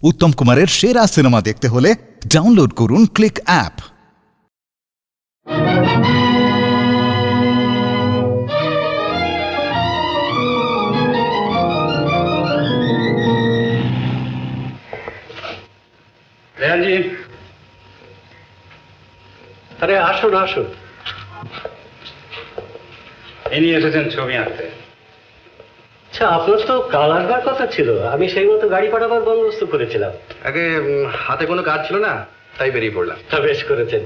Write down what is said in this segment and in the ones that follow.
উত্তম কুমারের সেরা সিনেমা দেখতে হলে ডাউনলোড করুন ক্লিক অ্যাপ। রেহানজি, আরে আসুন আসুন। ইনি এসেছেন ছবি আঁকতে। আচ্ছা, আপনার তো কাল আসবার কথা ছিল, আমি সেই মতো গাড়ি পাঠাবার বন্দোবস্ত করেছিলাম। আগে হাতে কোনো কাজ ছিল না, তাই বেরিয়ে পড়লাম। তা বেশ করেছেন।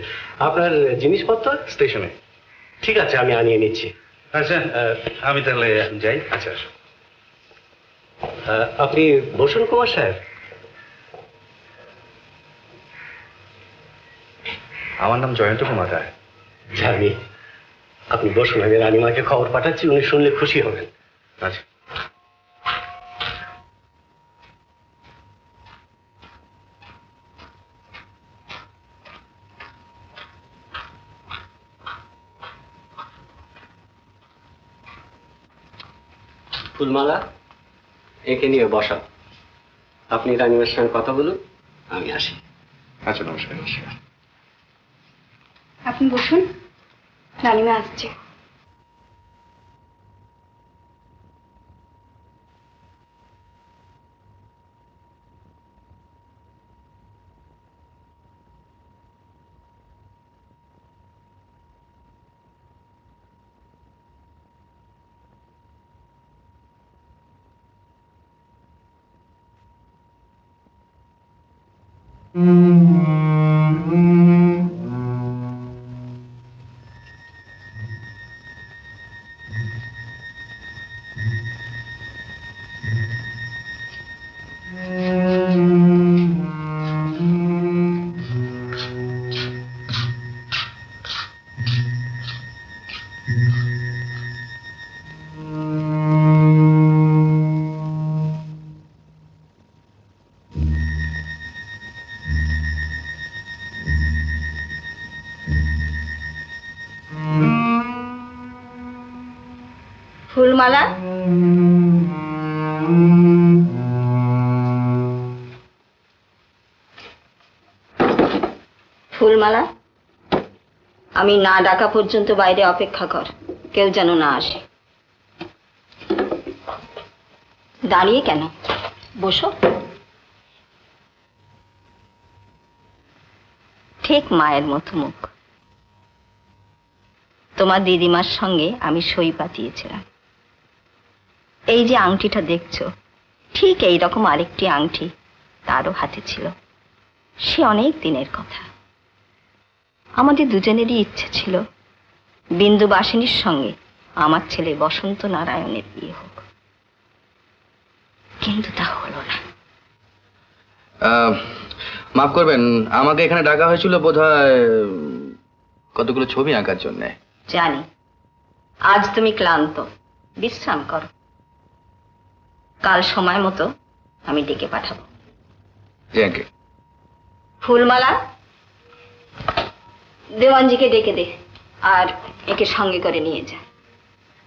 আপনার জিনিসপত্র স্টেশনে। ঠিক আছে, আমি আনিয়ে নিচ্ছি। আচ্ছা, আমি তাহলে যাই। আচ্ছা আসো। আপনি বসুন কুমার সাহেব। আমার নাম জয়ন্ত কুমার রায়। জানি। আপনি বসুন, আমি রানীমাকে খবর পাঠাচ্ছি, উনি শুনলে খুশি হবেন। আচ্ছা। ফুলমালা, একে নিয়ে বসা। আপনি রানীমার সঙ্গে কথা বলুন, আমি আসি। আচ্ছা, নমস্কার। নমস্কার। আপনি বসুন, রানীমা আসছে। ফুলমালা, ফুলমালা, আমি না ডাকা পর্যন্ত বাইরে অপেক্ষা কর, কেউ যেন না আসে। দাঁড়িয়ে কেন, বসো। ঠিক মায়ের মতো মুখ। তোমার দিদিমার সঙ্গে আমি সই পাতিয়েছিলাম। এই যে আংটিটা দেখছো, ঠিক এইরকম আরেকটি আংটি তারও হাতে ছিল। সে অনেক দিনের কথা। আমাদের দুজনেরই ইচ্ছে ছিল বিন্দুবাসিনীর সঙ্গে আমার ছেলে বসন্ত নারায়ণের বিয়ে হোক, কিন্তু তা হলো না। মাফ করবেন, আমাকে এখানে ডাকা হয়েছিল বোধহয় কতগুলো ছবি আঁকার জন্য। জানি আজ তুমি ক্লান্ত, বিশ্রাম করো। কাল সময় মতো আমি ডেকে পাঠাবো। জ্যাকে। ফুলমালা, দেওয়ানজিকে ডেকে দে, আর একে সঙ্গে করে নিয়ে যা।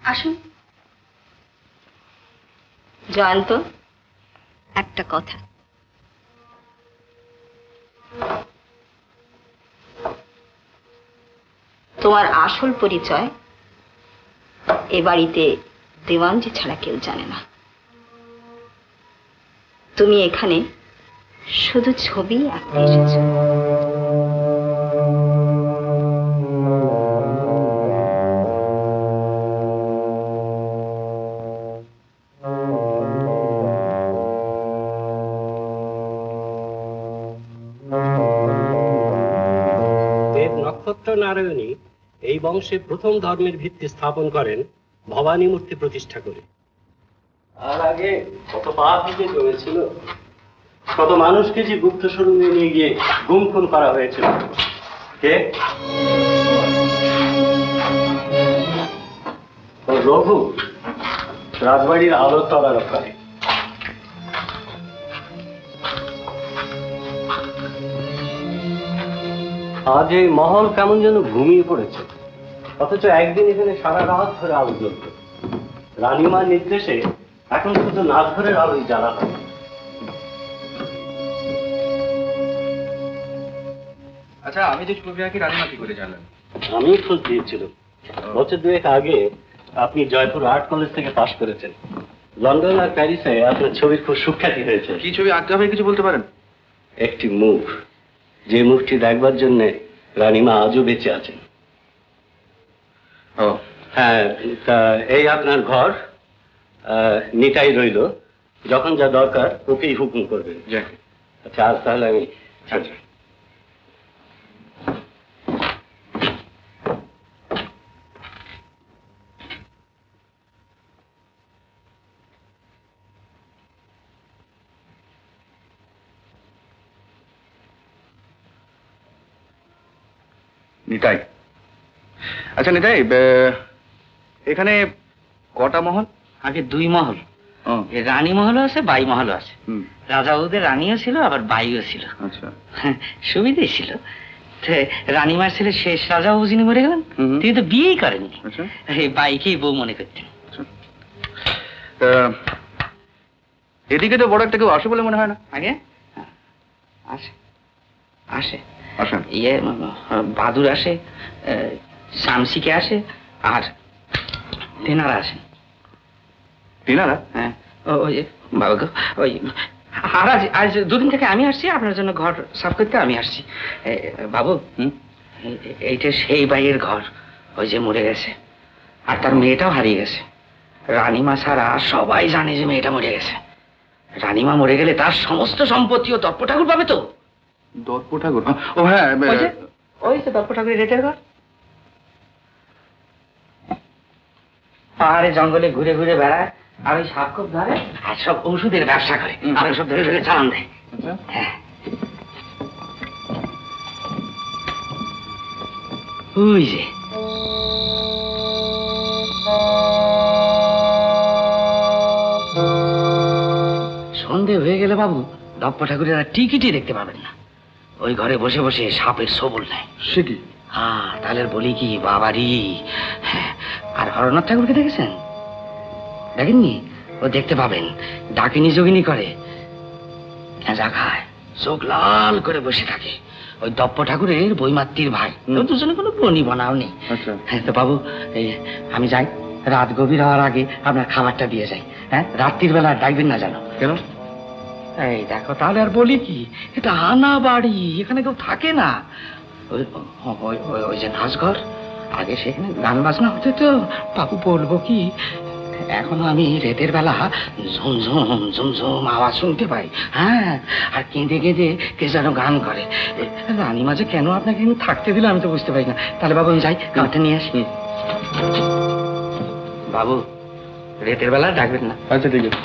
আসুন। জয়ন্ত, একটা কথা। তোমার আসল পরিচয় এ বাড়িতে দেওয়ানজি ছাড়া কেউ জানে না। তুমি এখানে শুধু ছবি আঁকতে এসেছো। দেব নক্ষত্র নারায়ণী এই বংশে প্রথম ধর্মের ভিত্তি স্থাপন করেন ভবানী মূর্তি প্রতিষ্ঠা করে। আর আগে কত পাপ দিতে চলেছিল, কত মানুষকে যে গুপ্ত স্বরূপে নিয়ে গিয়ে গুম খুন করা হয়েছিল। কে? ও রঘু, রাজবাড়ির আলো তদারক করে। আজ এই মহল কেমন যেন ঘুমিয়ে পড়েছে, অথচ একদিন এখানে সারা রাত ধরে আলো জ্বলত। রানীমার নির্দেশে এখন শুধু নাচঘরের আলোই জ্বালা হয়। আচ্ছা, আমি যে ছবি আঁকি রানীমা কি করে জানলেন? আমি খোঁজ দিয়েছিলাম। বছর দুয়েক আগে আপনি জয়পুর আর্ট কলেজ থেকে পাশ করেছেন। লন্ডন আর প্যারিসে আপনার ছবির খুব সুখ্যাতি হয়েছে। কি ছবি আঁকতে হবে কিছু বলতে পারেন? একটি মুখ, যে মুখটি দেখবার জন্য রানীমা আজও বেঁচে আছেন। ও হ্যাঁ, তা এই আপনার ঘর, নিতাই রইল, যখন যা দরকার ওকেই হুকুম করবেন। যাক। আচ্ছা, আজ তাহলে আমি আচ্ছা। নিতাই, আচ্ছা নিতাই, এখানে কটা মহল? আগে 2 মহল, ও রানী মহলও আছে, বাই মহলও আছে। হুম, রাজা বউদের রানীও ছিল, আবার বাইও ছিল। আচ্ছা। সুবিধে ছিল। রানীমার ছেলে শেষ রাজা বউ যিনি মরে গেলেন, হুম। তিনি তো বিয়েই করেননি, আচ্ছা। এই বাইকেই বউ মনে করতেন। তা, এদিকে তো বড় একটা কেউ আসে বলে মনে হয় না। আগে আসে আসে আসেন। ইয়ে বাদুর আসে, শামসিকে আসে, আর তেনারা আসেন। তিনারা? হ্যাঁ, ওই বাবা গো, ওই আর আজ 2 দিন থেকে আমি আসছি আপনার জন্য ঘর সাফ করতে। আমি আসছি বাবু। এইটা সেই বাইয়ের ঘর, ওই যে মরে গেছে, আর তার মেয়েটাও হারিয়ে গেছে। রানীমা ছাড়া সবাই জানে যে মেয়েটা মরে গেছে। রানীমা মরে গেলে তার সমস্ত সম্পত্তি ও দর্প ঠাকুর পাবে তো। দর্প ঠাকুর? ও হ্যাঁ, ওই যে দর্প ঠাকুরের রেটের ঘর। পাহাড়ে জঙ্গলে ঘুরে ঘুরে বেড়ায়, আর ওই সাপকোপ ধরে, আর সব ওষুধের ব্যবসা করে, আর সব ধরে ধরে চালান দেয়। হ্যাঁ, ওই যে সন্ধে হয়ে গেলে বাবু, দপ্প ঠাকুরের আর টিকিটই দেখতে পাবেন না। ওই ঘরে বসে বসে সাপের সবল নেয়। সে কি? হ্যাঁ, তাহলে বলি কি বাবারি। হ্যাঁ, আর হরনাথ ঠাকুরকে দেখেছেন? দেখেননি? ও দেখতে পাবেন, ডাকিনি যোগিনী করে, খেঁজা খায়, চোখ লাল করে বসে থাকে। ওই দপ্প ঠাকুরের বইমাত্রীর ভাই। দুজনে কোনো বনি বানাও নেই। আচ্ছা। হ্যাঁ, তো বাবু, এই আমি যাই, রাত গভীর হওয়ার আগে আপনার খাবারটা দিয়ে যাই। হ্যাঁ, রাত্রির বেলা ডাকবেন না জানো। কেন? এই দেখো, তাহলে আর বলি কি, এটা আনা বাড়ি, এখানে কেউ থাকে না। ওই যে নাচঘর, আগে সেখানে গান বাজনা হতো তো। বাবু বলবো কি, এখন আমি রাতের বেলা ঝুমঝুম ঝুমঝুম আওয়াজ শুনতে পাই। হ্যাঁ, আর কেঁদে কেঁদে কে যেন গান করে। রানীমা যে কেন আপনাকে কিন্তু থাকতে দিলে আমি তো বুঝতে পারি না। তাহলে বাবু আমি যাই, খাবারটা নিয়ে আসি। বাবু, রাতের বেলা ডাকবেন না। আচ্ছা, ঠিক আছে।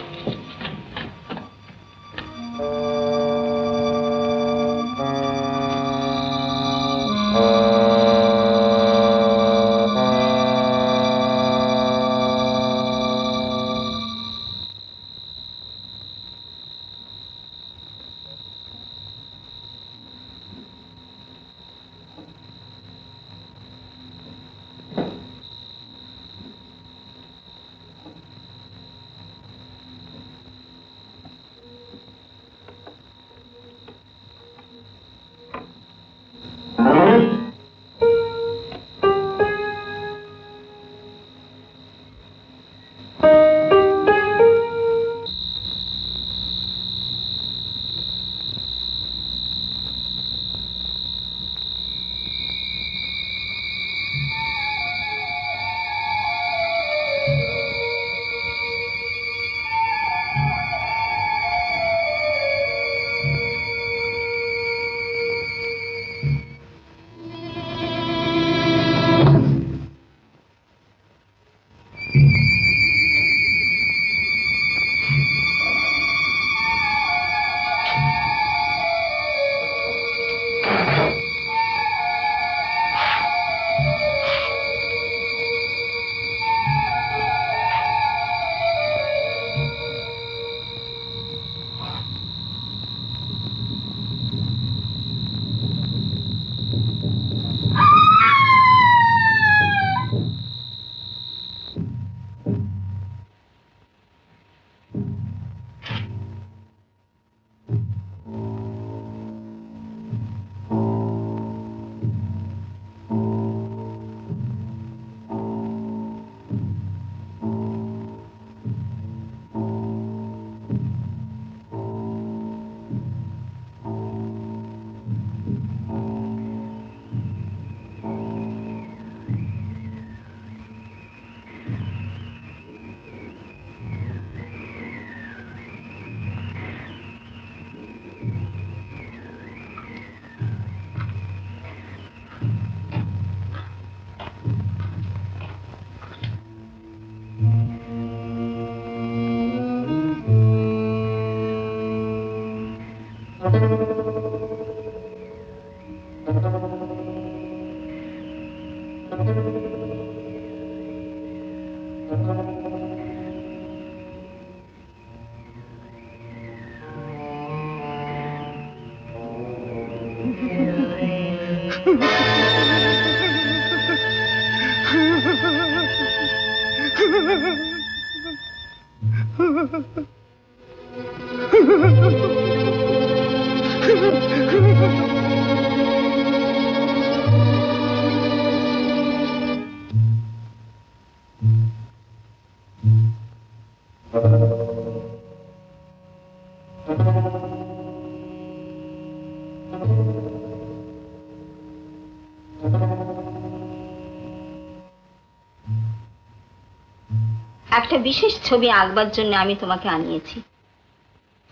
একটা বিশেষ ছবি আঁকবার জন্য আমি তোমাকে আনিয়েছি।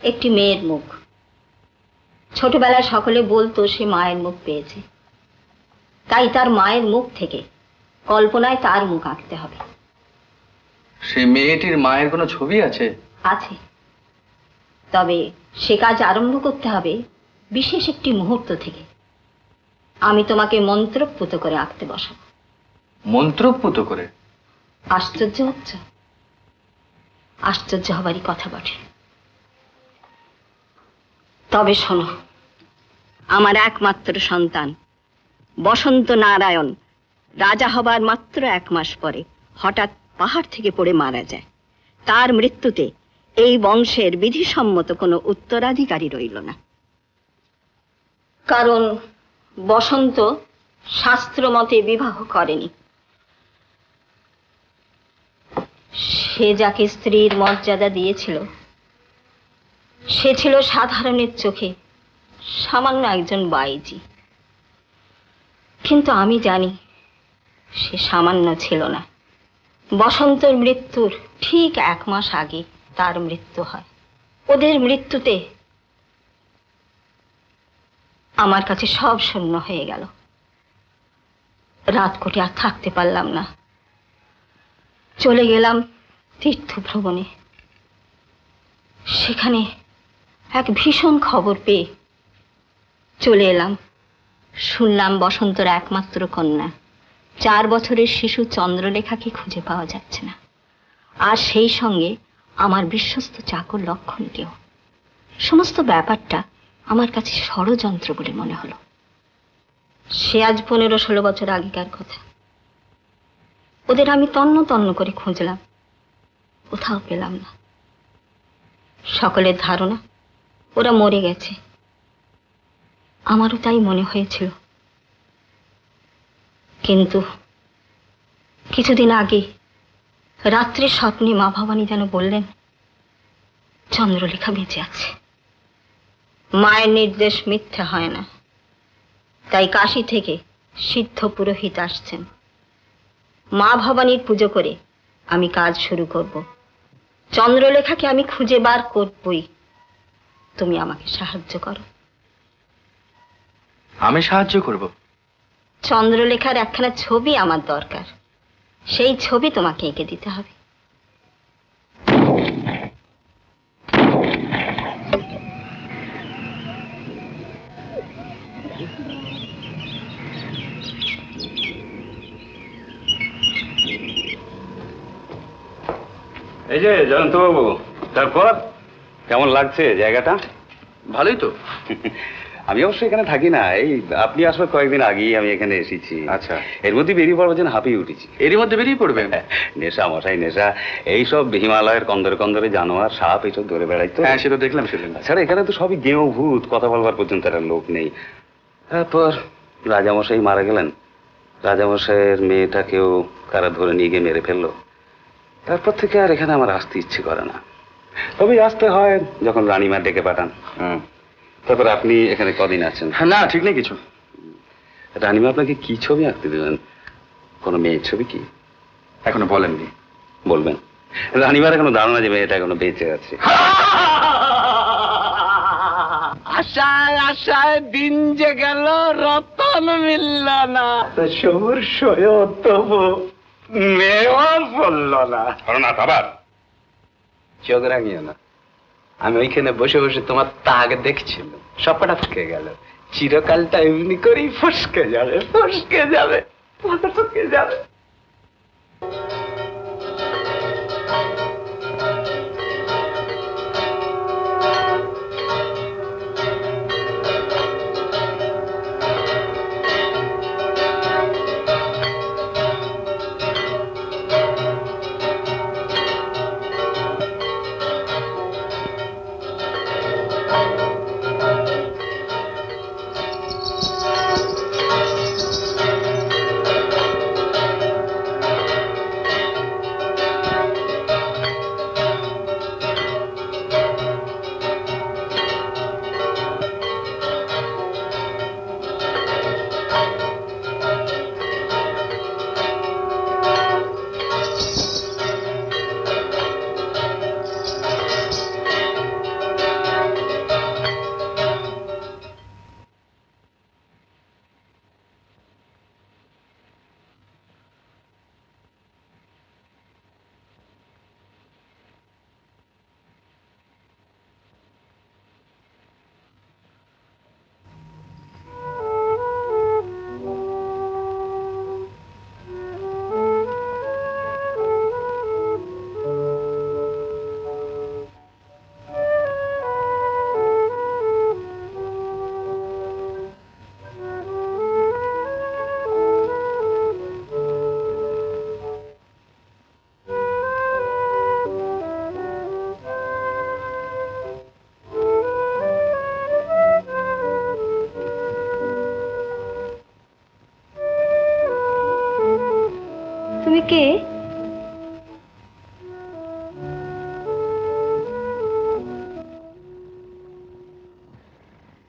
একটি মেয়ের মুখ। ছোটবেলায় সকলে বলতো সে মায়ের মুখ পেয়েছে, তাই তার মায়ের মুখ থেকে কল্পনায় তার মুখ আঁকতে হবে। সেই মেয়েটির মায়ের কোনো ছবি আছে? আছে, তবে সে কাজ আরম্ভ করতে হবে বিশেষ একটি মুহূর্ত থেকে। আমি তোমাকে মন্ত্রপুত করে আঁকতে বসাবো। মন্ত্রপুত করে? আশ্চর্য হচ্ছ? আশ্চর্য হবারই কথা বটে। তবে শোনো, আমার একমাত্র সন্তান বসন্ত নারায়ণ রাজা হবার মাত্র 1 মাস পরে হঠাৎ পাহাড় থেকে পড়ে মারা যায়। তার মৃত্যুতে এই বংশের বিধিসম্মত কোনো উত্তরাধিকারী রইল না। কারণ বসন্ত শাস্ত্র মতে বিবাহ করেনি। সে যাকে স্ত্রীর মর্যাদা দিয়েছিল সে ছিল সাধারণের চোখে সামান্য একজন বাইজি। কিন্তু আমি জানি সে সামান্য ছিল না। বসন্তর মৃত্যুর ঠিক 1 মাস আগে তার মৃত্যু হয়। ওদের মৃত্যুতে আমার কাছে সব শূন্য হয়ে গেল। রাত কোটে আর থাকতে পারলাম না। চলে গেলাম তীর্থ ভ্রমণে। সেখানে এক ভীষণ খবর পেয়ে চলে এলাম। শুনলাম বসন্তর একমাত্র কন্যা 4 বছরের শিশু চন্দ্রলেখাকে খুঁজে পাওয়া যাচ্ছে না। আর সেই সঙ্গে আমার বিশ্বস্ত চাকর লক্ষণকেও। সমস্ত ব্যাপারটা আমার কাছে ষড়যন্ত্র বলে মনে হলো। সে আজ 15-16 বছর আগেকার কথা। ওদের আমি তন্ন তন্ন করে খুঁজলাম, কোথাও পেলাম না। সকলের ধারণা ওরা মরে গেছে। আমারও তাই মনে হয়েছিল। কিন্তু কিছুদিন আগে রাত্রে স্বপ্নে মা ভবানী যেন বললেন চন্দ্রলেখা বেঁচে আছে। মায়ের নির্দেশ মিথ্যে হয় না। তাই কাশী থেকে সিদ্ধ পুরোহিত আসছেন। মা ভবানীর পুজো করে আমি কাজ শুরু করব। চন্দ্রলেখাকে আমি খুঁজে বার করবই। তুমি আমাকে সাহায্য করো। আমি সাহায্য করব? চন্দ্রলেখার একখানা ছবি আমার দরকার। সেই ছবি তোমাকে এঁকে দিতে হবে। এই যে জয়ন্তবাবু, তারপর কেমন লাগছে জায়গাটা? ভালোই তো। আমি অবশ্য এখানে থাকি না, এই আপনি আসবার কয়েকদিন আগেই আমি এখানে এসেছি। আচ্ছা। এর মধ্যে বেরিয়ে পড়বার জন্য হাঁপিয়ে উঠেছি। এরই মধ্যে বেরিয়ে পড়বেন? নেশা মশাই নেশা, এইসব হিমালয়ের কন্দরে কন্দরে জানোয়ার সাপ এইসব ধরে বেড়াই তো। হ্যাঁ, সে তো দেখলাম সেদিন। তাছাড়া এখানে তো সবই গেঁয়ো ভূত, কথা বলবার পর্যন্ত একটা লোক নেই। তারপর রাজামশাই মারা গেলেন। রাজামশাইয়ের মেয়েটাকেও কারা ধরে নিয়ে গিয়ে মেরে ফেললো। তারপর থেকে আর এখানে আমার আসতে ইচ্ছে করে না। তবে আসতে হয় যখন রানীমা ডেকে পাঠান। তারপর আপনি এখানে কদিন আছেন? না, ঠিক নেই কিছু। রানীমা আপনাকে কি ছবি আঁকতে দেবেন? কোনো মেয়ের ছবি কি? এখনো বলেননি। বলবেন? রানীমার এখনো ধারণা যে মেয়েটা এখনো বেঁচে আছে। আশায় আশায় দিন যে গেল, রতন মিলল না। সবুর সয় তবু মেয়েও বলল না। না আবার চোখ রাঙিও না। আমি ওইখানে বসে বসে তোমার তাক দেখছিল, সবটা ফুকে গেল। চিরকালটা এমনি করেই ফসকে যাবে, ফসকে যাবে, ফসকে যাবে।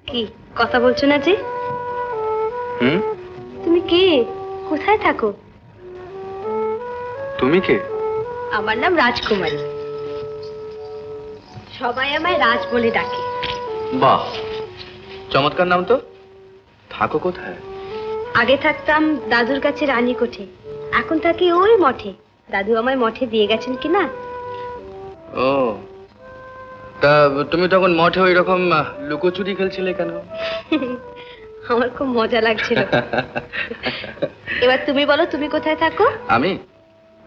কি কথা বলছো না যে? হুম? তুমি কে? কোথায় থাকো? তুমি কে? আমার নাম রাজকুমারী। সবাই আমায় রাজ বলে ডাকে। বাহ, চমৎকার নাম তো। থাকো কোথায়? আগে থাকতাম দাদুর কাছে রানীকোঠে, এখন থাকি ওই মঠে। দাদু আমায় মঠে দিয়ে গেছেন কিনা। ও, তা তুমি তখন মঠে ওই রকম লুকোচুরি খেলছিলে কেন? আমার খুব মজা লাগছিল। এবার তুমি বলো, তুমি কোথায় থাকো?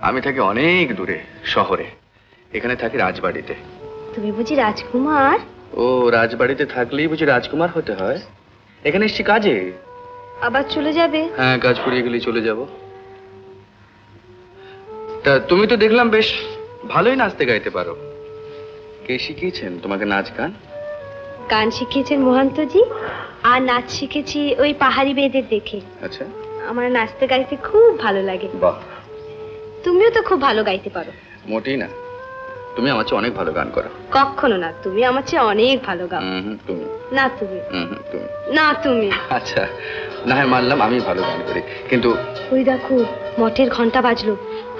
আমি থাকি অনেক দূরে, শহরে। এখানে থাকি রাজবাড়িতে। তুমি বুঝি রাজকুমার? ও, রাজবাড়িতে থাকলেই বুঝি রাজকুমার হতে হয়? এখানে এসছি কাজে। আবার চলে যাবে? হ্যাঁ, কাজ করিয়ে গেলেই চলে যাব। তা তুমি তো দেখলাম বেশ ভালোই নাচতে গাইতে পারো। কে শিখিয়েছেন তোমাকে নাচ গান? গান শিখিয়েছেন মহান্তজি, আর নাচ শিখেছি ওই পাহাড়ি মেয়েদের দেখে। আচ্ছা। আমার নাচতে গাইতে খুব ভালো লাগে। বাহ, তুমিও তো খুব ভালো গাইতে পারো। মোটেই না, তুমি আমার চেয়ে অনেক ভালো গান করো। কখনো না, তুমি আমার চেয়ে অনেক ভালো গাও। তুমি না তুমি। তুমি না তুমি। আচ্ছা, না হয় মানলাম আমি ভালো গান করি, কিন্তু ওই দেখো মঠের ঘন্টা বাজলো।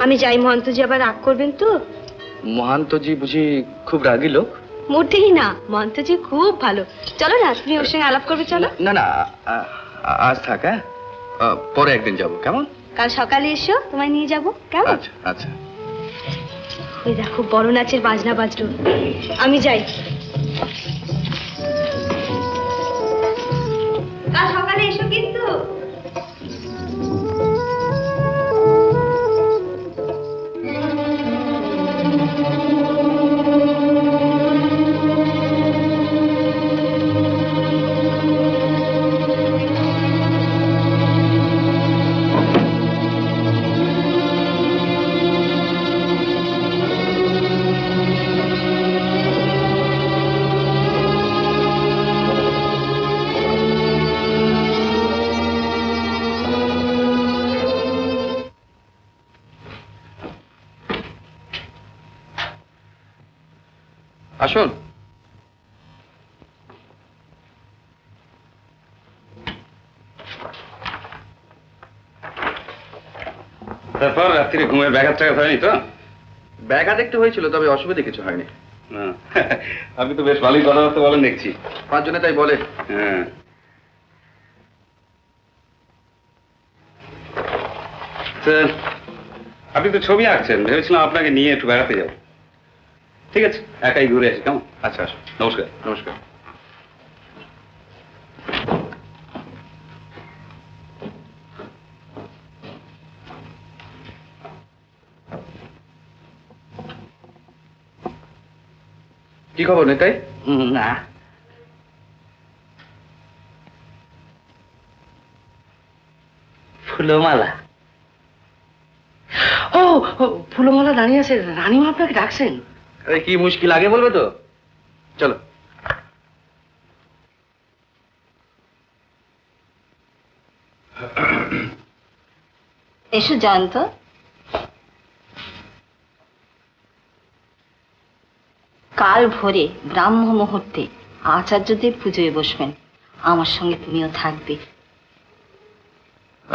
আমি যাই, মহান্তজি আবার রাগ করবেন তো। মহান্তজি বুঝি খুব রাগী লোক? মোটেই না, মহান্তজি খুব ভালো। চলো না, তুমি ওর সঙ্গে আলাপ করবে, চলো। না না, আজ থাক, হ্যাঁ, পরে একদিন যাব, কেমন? কাল সকালে এসো, তোমায় নিয়ে যাবো, কেমন? আচ্ছা আচ্ছা। ওই দেখো বড় নাচের বাজনা বাজলো, আমি যাই। কাল সকালে এসো কিন্তু। আসুন। তারপর রাত্রিরে ঘুমের ব্যাঘাত টাঘাত হয়নি তো? ব্যাঘাত একটু হয়েছিল, তবে অসুবিধা কিছু হয়নি। না, আপনি তো বেশ ভালোই কথাবার্তা বলেন দেখছি। 5 জনে তাই বলে। হ্যাঁ, আপনি তো ছবি আঁকছেন, ভেবেছিলাম আপনাকে নিয়ে একটু বেড়াতে যাব। ঠিক আছে, একাই ঘুরে আসি, কেমন? আচ্ছা, আসুন। নমস্কার। নমস্কার। কি খবর নেতাই? না, ফুলমালা। ও, ফুলমালা দাঁড়িয়ে আছে, রানীমা আপনাকে ডাকছেন। আরে কি মুশকিল, আগে বলবে তো। চলো। এসো জয়ন্ত। কাল ভোরে ব্রাহ্ম মুহূর্তে আচার্যদেব পুজোয় বসবেন, আমার সঙ্গে তুমিও থাকবে।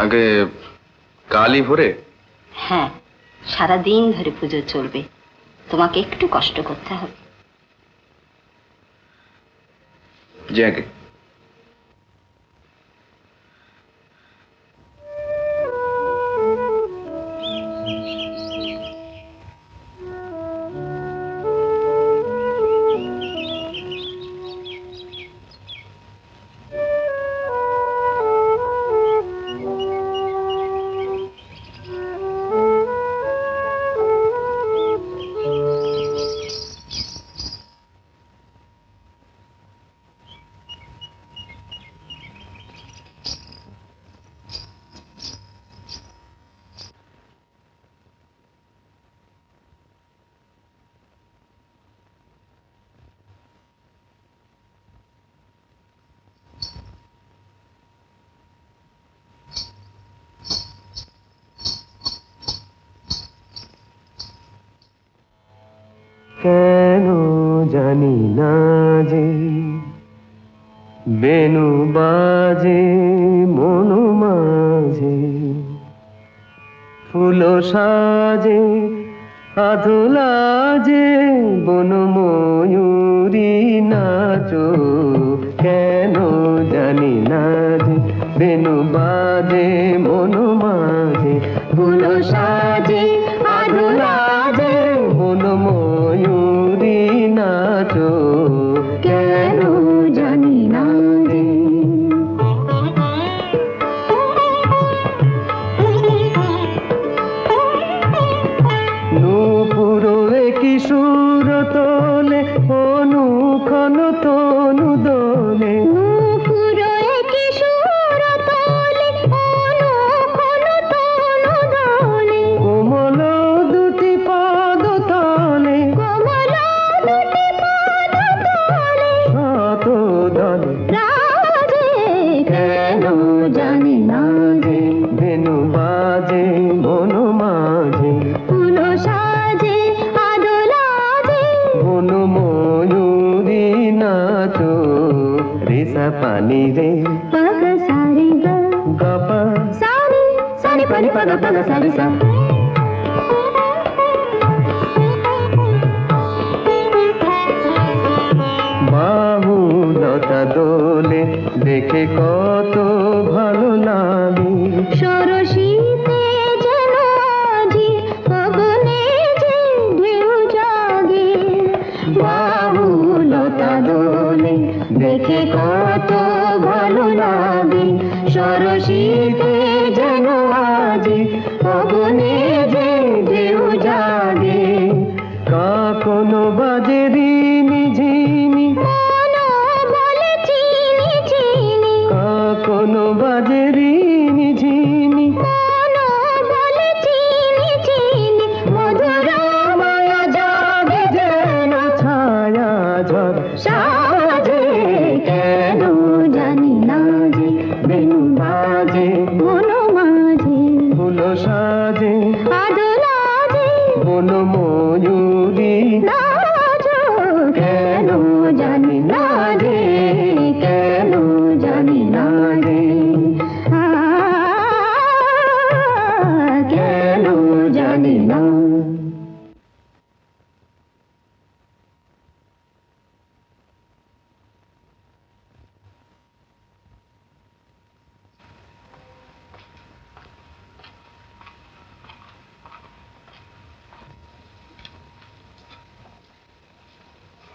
আগে কালই ভোরে? হ্যাঁ, সারাদিন ধরে পুজো চলবে, তোমাকে একটু কষ্ট করতে হবে। জি আগে। কেন জানি না যে বেনু বাজে মনু মাঝে, ফুল সাজে আধুলা যে, বন ময়ূরী নাচো কেন জানি না যে, বেনু বাজে মনু মাঝে, ফুল সাজে আধুলা যে, বন ময়ূরী নাচো কেন জানি না যে। নূপুরে কিশোর তোলে অনুক্ষণ তনু দোলে, নূপুরে কিশোর তোলে অনুক্ষণ তনু দোলে, কোমল দুটি পাদ তলে, কোমল দুটি পাদ তলে, শত দলে রাজে কেন জানি না যে, বেনু বাজে মনু মাঝে, ফুল সাজে আদলা যে, বন ময়ূরী নাচো রেসা পানি রে পগ সারি গপ সারি সারি পানি পগ পগ সারি সা। বাহুলতা দোলে দেখে কত ভালো লাগে, সরসীতে যেন আজি গগনে যে ঢেউ জাগে। বাহুলতা দোলে দেখে কত ভালো লাগে, সরসীতে যেন আজি গগনে যে ঢেউ জাগে। কাকন বাজে রিনি ঝিনি, বলে চিনি চিনি, কাকন বাজে রিনি ঝিনি, বলে চিনি চিনি, মধুর মায়া জাগে যেন ছায়া ঝড় সাজে কেন জানি না যে, বেনু বাজে মনু মাঝে, ফুল সাজে আদলা যে, বন ময়ূরী নাচো কেন জানি না যে, কেন জানি না যে, কেন জানি না।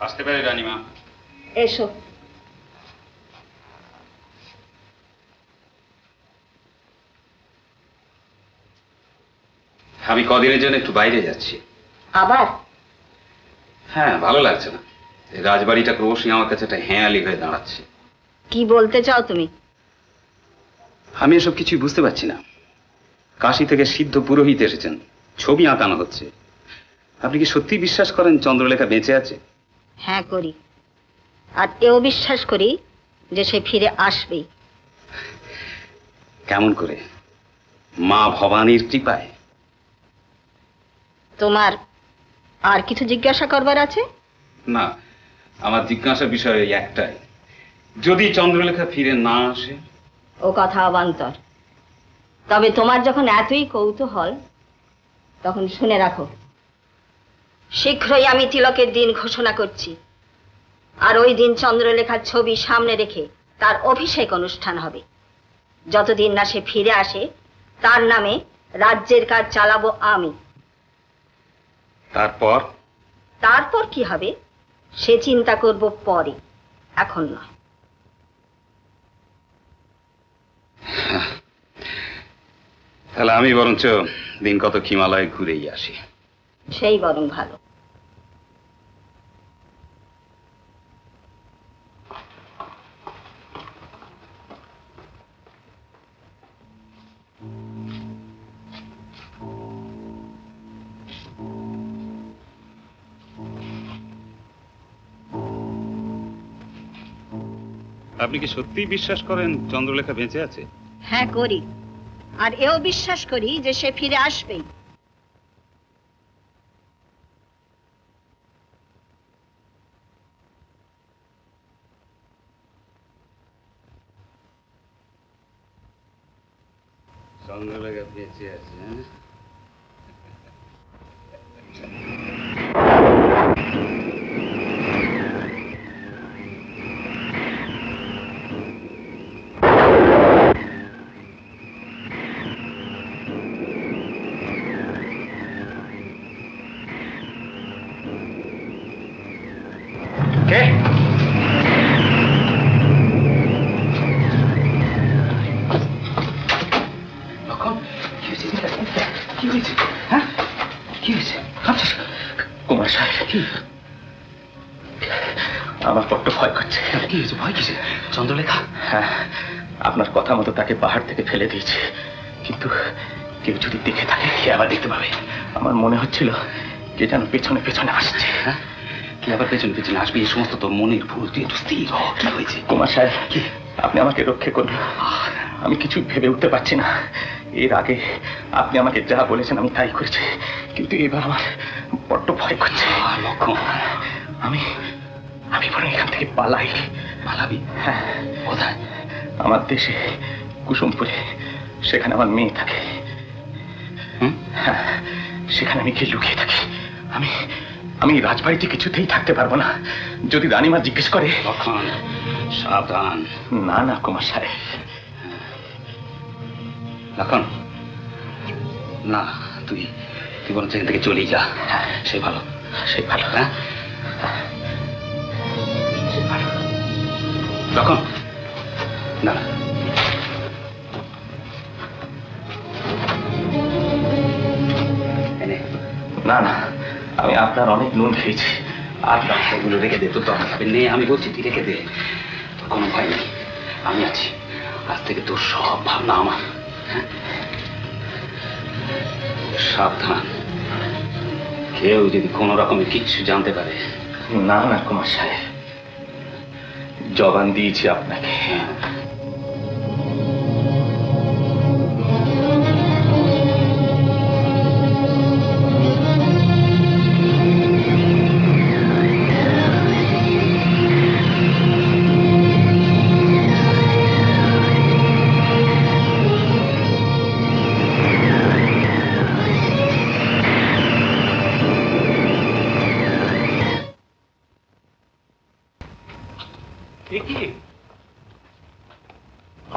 আসতে পারে রানীমা? এসো। আমি কদিনের জন্য একটু বাইরে যাচ্ছি। আবার? হ্যাঁ, ভালো লাগছে না। এই রাজবাড়িটা ক্রমশই আমার কাছে একটা হেঁয়ালি হয়ে দাঁড়াচ্ছে। কি বলতে চাও তুমি? আমি এসব কিছুই বুঝতে পারছি না। কাশী থেকে সিদ্ধ পুরোহিত এসেছেন, ছবি আঁকানো হচ্ছে। আপনি কি সত্যি বিশ্বাস করেন চন্দ্রলেখা বেঁচে আছে? হ্যাঁ করি, আর এও বিশ্বাস করি যে সে ফিরে আসবেই। কেমন করে? মা ভবানীর কৃপায়? তোমার আর কিছু জিজ্ঞাসা করবার আছে? না, আমার জিজ্ঞাসার বিষয় ওই একটাই, যদি চন্দ্রলেখা ফিরে না আসে? ও কথা অবান্তর। তবে তোমার যখন এতই কৌতূহল, তখন শুনে রাখো, শীঘ্রই আমি তিলকের দিন ঘোষণা করছি। আর ওই দিন চন্দ্রলেখার ছবি সামনে রেখে তার অভিষেক অনুষ্ঠান হবে। যতদিন না সে ফিরে আসে, তার নামে রাজ্যের কাজ চালাবো আমি। তারপর? তারপর কি হবে সে চিন্তা করব পরে, এখন নয়। তাহলে আমি বরঞ্চ দিন কত হিমালয়ে ঘুরেই আসি। সেই বরং ভালো। আপনি কি সত্যিই বিশ্বাস করেন চন্দ্রলেখা বেঁচে আছে? হ্যাঁ করি, আর এও বিশ্বাস করি যে সে ফিরে আসবেই। চন্দ্রলেখা বেঁচে আছে, হ্যাঁ? কুমার সাহেব, আমার বড্ড ভয় করছে। কি হয়েছে? ভয় কিসে? চন্দ্রলেখা? হ্যাঁ, আপনার কথা মতো তাকে পাহাড় থেকে ফেলে দিয়েছে, কিন্তু কেউ যদি দেখে থাকে, কে আবার দেখতে পাবে? আমার মনে হচ্ছিল কে যেন পেছনে পেছনে আসছে। হ্যাঁ, কে আবার পেছনে পেছনে আসবে? এই সমস্ত তোর মনের ভুল, তুই একটু স্থির হ। কি হয়েছে? কুমার সাহেব, আপনি আমাকে রক্ষা করুন, আমি কিছু ভেবে উঠতে পারছি না। এর আগে আপনি আমাকে যা বলেছেন আমি তাই করেছি, কিন্তু এবার আমার বড্ড ভয় করছে। লক্ষণ, আমি বরং এখান থেকে পালাই। পালাবি? হ্যাঁ। কোথায়? আমার দেশে, কুসুমপুরে। সেখানে আমার মেয়ে থাকে। হ্যাঁ, সেখানে আমি গিয়ে লুকিয়ে থাকি। আমি রাজবাড়িতে কিছুতেই থাকতে পারবো না। যদি রানীমা জিজ্ঞেস করে। লক্ষণ, সাবধান। না না কুমার সাহেব। লক্ষণ, না, তুই বরং সেখান থেকে চলেই যা। সে ভালো, সে ভালো। হ্যাঁ, সে ভালো। লক্ষণ, না, না না, আমি আপনার অনেক নুন খেয়েছি। আর সেগুলো রেখে দে, তোর দরকার হবে নেই। আমি বলছি তুই রেখে দে, তোর কোনো ভয় নেই, আমি আছি। আজ থেকে তোর সব ভাবনা আমার। হ্যাঁ, সাবধান, কেউ যদি কোনো রকমের কিচ্ছু জানতে পারে। না না কুমার সাহেব, জবান দিয়েছি আপনাকে।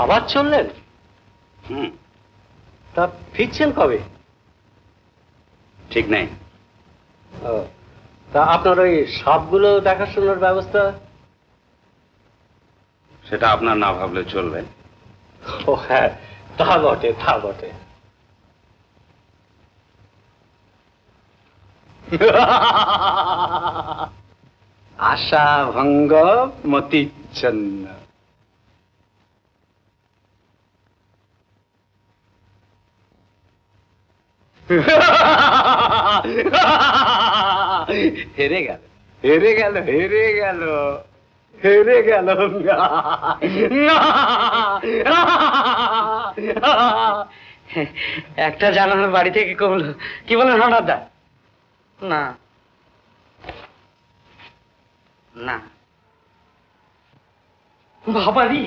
আবার চললেন? তা ফিরছেন কবে? ঠিক নেই। তা আপনার ওই সাপগুলো দেখাশোনার ব্যবস্থা? সেটা আপনার না ভাবলে চলবে। ও হ্যাঁ, তা বটে, তা বটে। আশা ভঙ্গ মতিচ্ছন্ন। হেরে গেল, হেরে গেল, হেরে গেল, হেরে গেল। একটা জানানোর বাড়ি থেকে কমলো। কি বলেন হঠাৎ? না না বাবারি,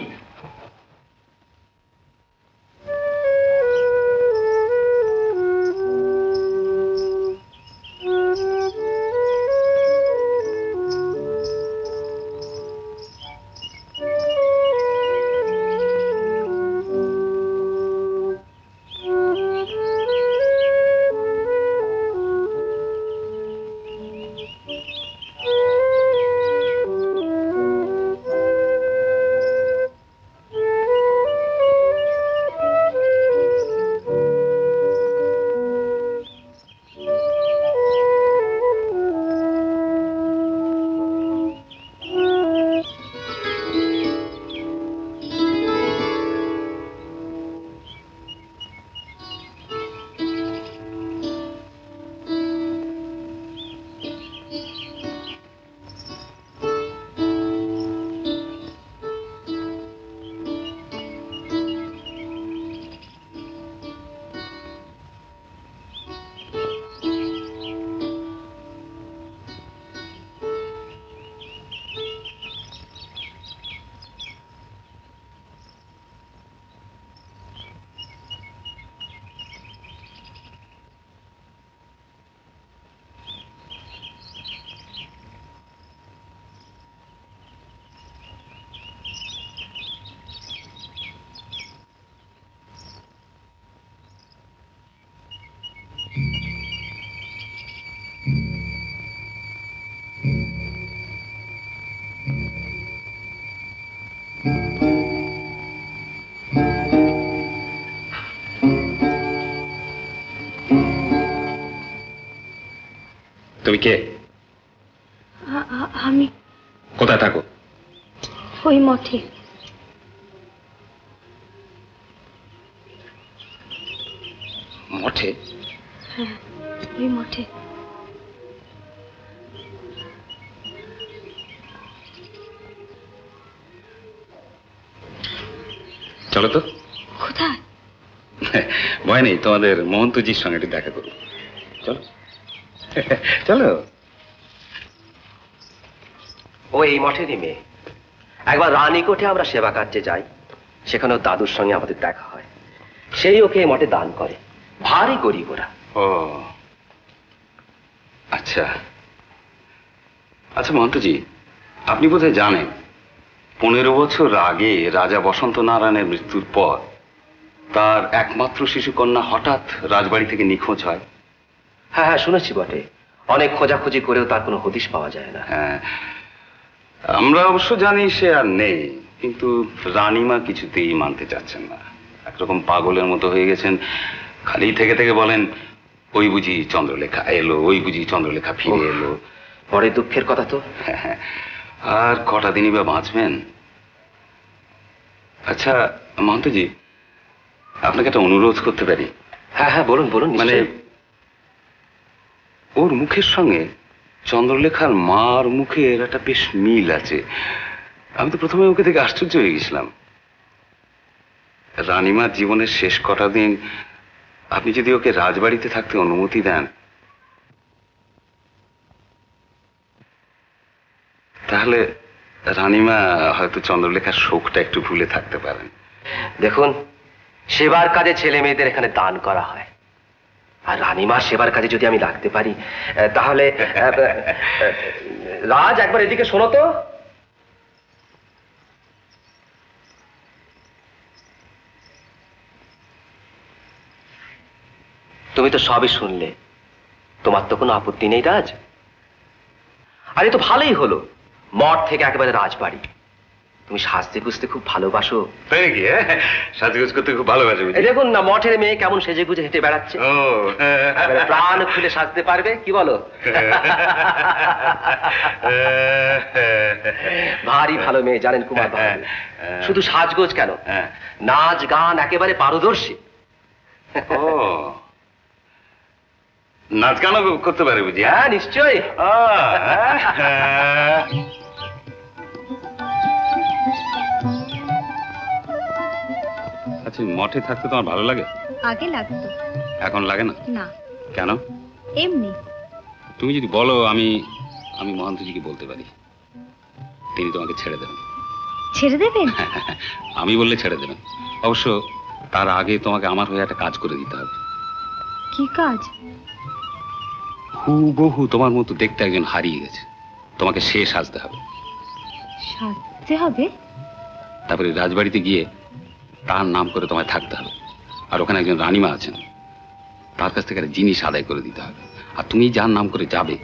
তুমি কে? আমি কোথায় থাকো? ওই মঠে। মঠে? হ্যাঁ, ওই মঠে। চলো তো। কোথায়? ভয় নেই, তোমাদের মহন্তজির সঙ্গে একটু দেখা করবো। চলো চলো। ও এই মঠেরই মেয়ে। একবার রানীকোঠে আমরা সেবা কার্যে যাই, সেখানে ওর দাদুর সঙ্গে আমাদের দেখা হয়। সেই ওকে এই মঠে দান করে। ভারী গরিব ওরা। ও আচ্ছা আচ্ছা মহন্তজি, আপনি বোধহয় জানেন 15 বছর আগে রাজা বসন্ত নারায়ণের মৃত্যুর পর তার একমাত্র শিশুকন্যা হঠাৎ রাজবাড়ি থেকে নিখোঁজ হয়। হ্যাঁ হ্যাঁ, শুনেছি বটে। অনেক খোঁজাখুঁজি করেও তার কোনো হদিশ পাওয়া যায় না। হ্যাঁ, আমরা অবশ্য জানি সে আর নেই, কিন্তু রানীমা কিছুতেই মানতে চাচ্ছেন না। একরকম পাগলের মতো হয়ে গেছেন। খালি থেকে থেকে বলেন, ওই বুঝি চন্দ্রলেখা এলো, ওই বুঝি চন্দ্রলেখা ফিরে এলো। বড় দুঃখের কথা তো। হ্যাঁ, আর কটা দিনই বা বাঁচবেন। আচ্ছা মহন্তজি, আপনাকে একটা অনুরোধ করতে পারি? হ্যাঁ হ্যাঁ, বলুন বলুন। মানে ওর মুখের সঙ্গে চন্দ্রলেখার মার মুখের একটা বেশ মিল আছে। আমি তো প্রথমে ওকে দেখে আশ্চর্য হয়ে গেছিলাম। রানীমার জীবনের শেষ কটা দিন আপনি যদি ওকে রাজবাড়িতে থাকতে অনুমতি দেন, তাহলে রানীমা হয়তো চন্দ্রলেখার শোকটা একটু ভুলে থাকতে পারেন। দেখুন, সেবার কাজে ছেলে মেয়েদের এখানে দান করা হয়, আর রানীমার সেবার কাজে যদি আমি লাগতে পারি তাহলে রাজ, একবার এদিকে শোনো তো। তুমি তো সবই শুনলে, তোমার তো কোনো আপত্তি নেই রাজ? আরে তো ভালোই হলো, মঠ থেকে একেবারে রাজবাড়ি। তুমি সাজতে গুজতে খুব ভালোবাসো। তাই নাকি? সাজগোজ করতে খুব ভালোবাসে। এই দেখুন না, মঠের মেয়ে কেমন সেজে গুজে হেঁটে বেড়াচ্ছে। ও একেবারে প্রাণ খুলে সাজতে পারবে, কি বলো? ভারী ভালো মেয়ে, জানেন কুমার বাবু। শুধু সাজগোজ কেন, নাচ গান একেবারে পারদর্শী। ও, নাচ গানও করতে পারে বুঝি? হ্যাঁ নিশ্চয়ই। আচ্ছা, মঠে থাকতে তোমার ভালো লাগে? আগে লাগতো, এখন লাগে না? না কেন? এমনি। তুমি যদি বলো, আমি মহন্তজিকে বলতে পারি, তিনি তোমাকে ছেড়ে দেবেন। ছেড়ে দেবেন? আমি বললে ছেড়ে দেবেন। অবশ্য তার আগে তোমাকে আমার হয়ে একটা কাজ করে দিতে হবে। কি কাজ? হুবহু তোমার মতো দেখতে একজন হারিয়ে গেছে, তোমাকে সে সাজতে হবে। সাজতে হবে? তারপরে রাজবাড়িতে গিয়ে তার নাম করে তোমায় থাকতে হবে। আর ওখানে একজন রানীমা আছেন, তার কাছ থেকে একটা জিনিস আদায় করে দিতে হবে। আর তুমি যার নাম করে যাবে,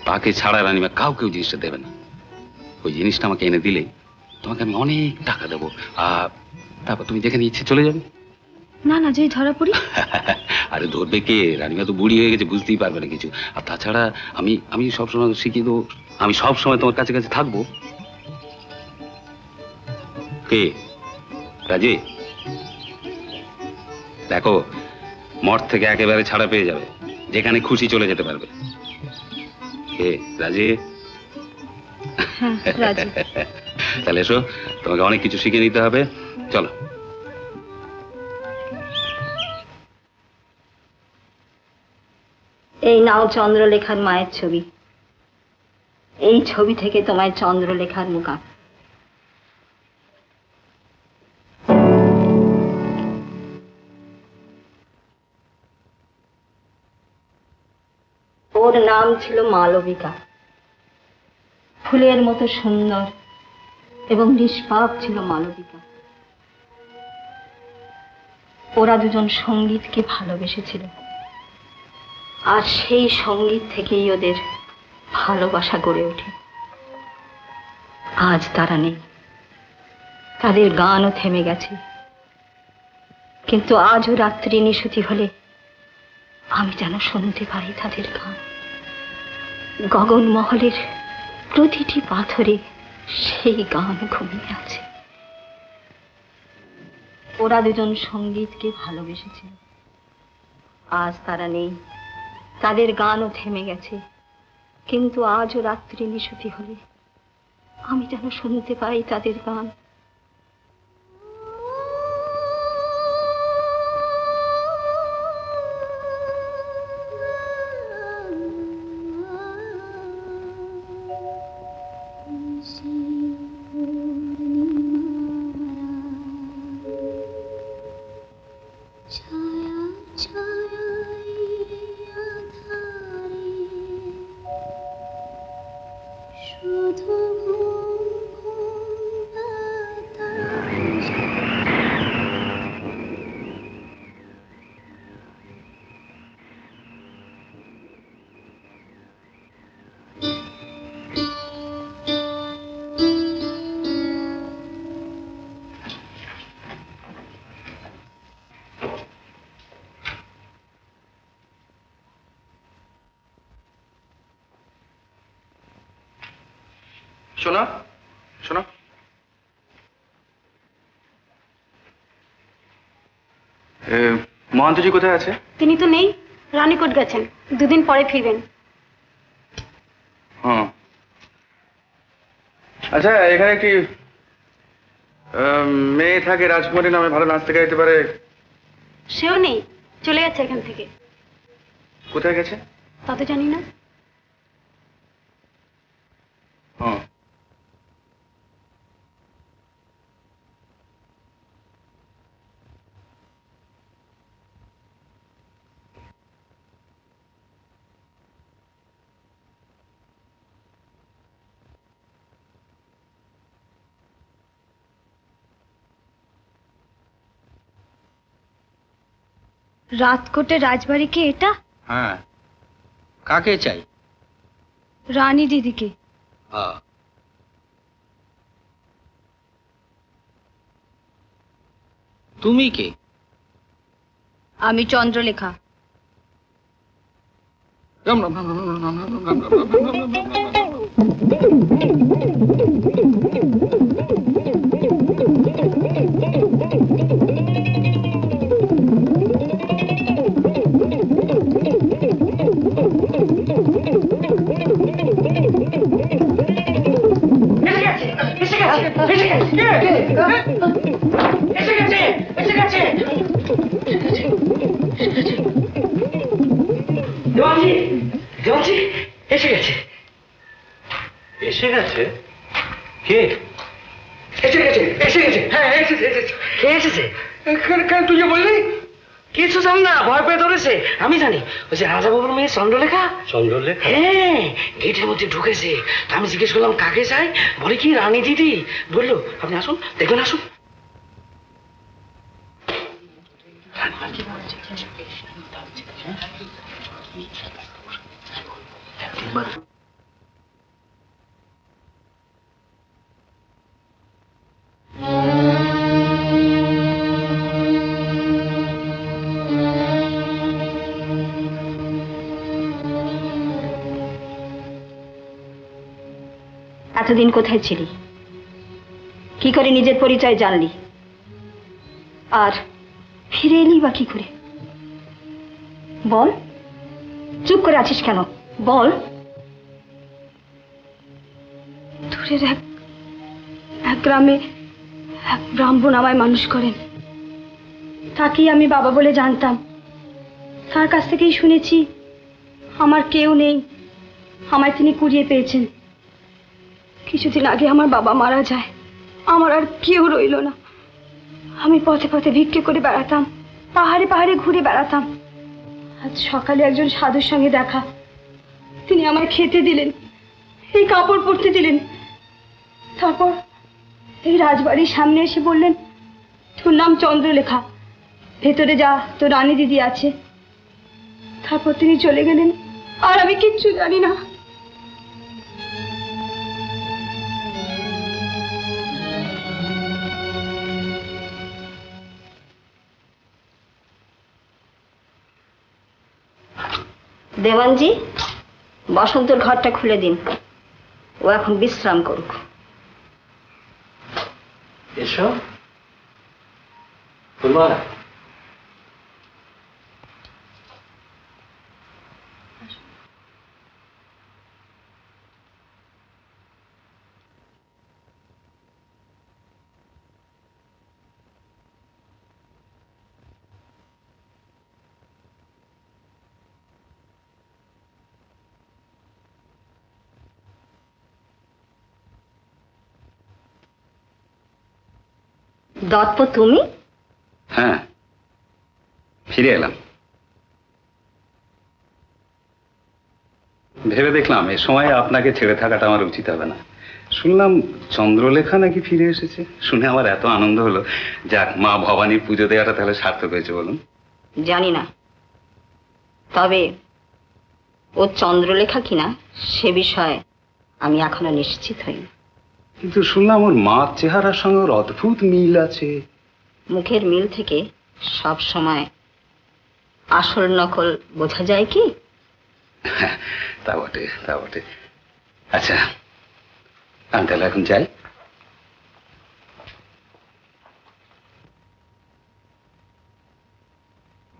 তাকে ছাড়া রানীমা কাউকেও জিনিসটা দেবে না। ওই জিনিসটা আমাকে এনে দিলেই তোমাকে আমি অনেক টাকা দেবো, আর তারপর তুমি যেখানে ইচ্ছে চলে যাবে। না না, যদি ধরা পড়ি? আরে ধরবে কে? রানীমা তো বুড়ি হয়ে গেছে, বুঝতেই পারবে না কিছু। আর তাছাড়া আমি সবসময় শিখিয়ে দেবো, আমি সবসময় তোমার কাছে কাছে থাকবো। কে রাজি? দেখো, মঠ থেকে একেবারে ছাড়া পেয়ে যাবে, যেখানে খুশি চলে যেতে পারবে। কে রাজি? হ্যাঁ রাজি। তাহলে এসো, তোমাকে অনেক কিছু শিখে নিতে হবে। চলো। এই নাও চন্দ্রলেখার মায়ের ছবি। এই ছবি থেকে তোমায় চন্দ্রলেখার মুখ আঁক। ওর নাম ছিল মালবিকা। ফুলের মতো সুন্দর এবং নিষ্পাপ ছিল মালবিকা। ওরা দুজন সঙ্গীতকে ভালোবেসেছিল, আর সেই সঙ্গীত থেকেই ওদের ভালোবাসা গড়ে ওঠে। আজ তারা নেই, তাদের গানও থেমে গেছে, কিন্তু আজও রাত্রি নিশুতি হলে আমি যেন শুনতে পারি তাদের গান। গগনমহলের প্রতিটি পাথরে সেই গান ঘুমিয়ে আছে। ওরা দুজন সঙ্গীতকে ভালোবেসেছিল, আজ তারা নেই, তাদের গানও থেমে গেছে। কিন্তু আজও রাত্রি নিশুতি হলে আমি যেন শুনতে পাই তাদের গান। শোনো শোনো, মহান্তজি কোথায় আছে? তিনি তো নেই, রানীকোট গেছেন, দুদিন পরে ফিরবেন। হ্যাঁ, আচ্ছা এখানে একটি মেয়ে থাকে রাজকুমারী নামে, ভালো নাচতে গাইতে পারে। সেও নেই, চলে গেছে এখান থেকে। কোথায় গেছে তা তো জানি না। হ্যাঁ, রাতকোটে রাজবাড়ি কি এটা? হ্যাঁ, কাকে চাই? রানী দিদিকে। তুমি কে? আমি চন্দ্রলেখা। দেওয়ানজি এসে গেছে। এসে গেছে? কে এসে গেছে? এসে গেছে, হ্যাঁ এসেছে এসেছে। কে এসেছে? কেন তুই যে বললি? কিছু জানি না, ভয় পেয়ে ধরেছে। আমি জানি, ওই যে রাজাবাবুর মেয়ে চন্দ্রলেখা। চন্দ্রলেখা? হ্যাঁ, গেটের মধ্যে ঢুকেছে। আমি জিজ্ঞেস করলাম কাকে চাই, বলে কি রানী দিদি। বললো আপনি আসুন, দেখবেন, আসুন। এতদিন কোথায় ছিলি? কি করে নিজের পরিচয় জানলি? আর ফিরে এলি বা কি করে? বল, চুপ করে আছিস কেন? বল। দূরের এক গ্রামে এক ব্রাহ্মণ আমায় মানুষ করেন। তাকেই আমি বাবা বলে জানতাম। তার কাছ থেকেই শুনেছি আমার কেউ নেই, আমায় তিনি কুড়িয়ে পেয়েছেন। কিছুদিন আগে আমার বাবা মারা যায়, আমার আর কেউ রইল না। আমি পথে পথে ভিক্ষে করে বেড়াতাম, পাহাড়ে পাহাড়ে ঘুরে বেড়াতাম। আজ সকালে একজন সাধুর সঙ্গে দেখা। তিনি আমায় খেতে দিলেন, এই কাপড় পরতে দিলেন। তারপর এই রাজবাড়ির সামনে এসে বললেন, তোর নাম চন্দ্রলেখা, ভেতরে যা, তোর রানী দিদি আছে। তারপর তিনি চলে গেলেন, আর আমি কিচ্ছু জানি না। দেওয়ানজি, বসন্তর ঘরটা খুলে দিন, ও এখন বিশ্রাম করুক। এসো ফুলমা। দত্ত, তুমি? হ্যাঁ, ফিরে এলাম। ভেবে দেখলাম এ সময় আপনাকে ছেড়ে থাকাটা আমার উচিত হবে না। শুনলাম চন্দ্রলেখা নাকি ফিরে এসেছে, শুনে আমার এত আনন্দ হলো। যাক, মা ভবানীর পুজো দেওয়াটা তাহলে সার্থক হয়েছে বলুন। জানি না, তবে ও চন্দ্রলেখা কিনা সে বিষয়ে আমি এখনো নিশ্চিত হইনি। কিন্তু শুনলাম ওর মার চেহারার সঙ্গে ওর অদ্ভুত মিল আছে। মুখের মিল থেকে সব সময় আসল নকল বোঝা যায় কি? তা বটে, তা বটে। আচ্ছা, আমি তাহলে এখন যাই।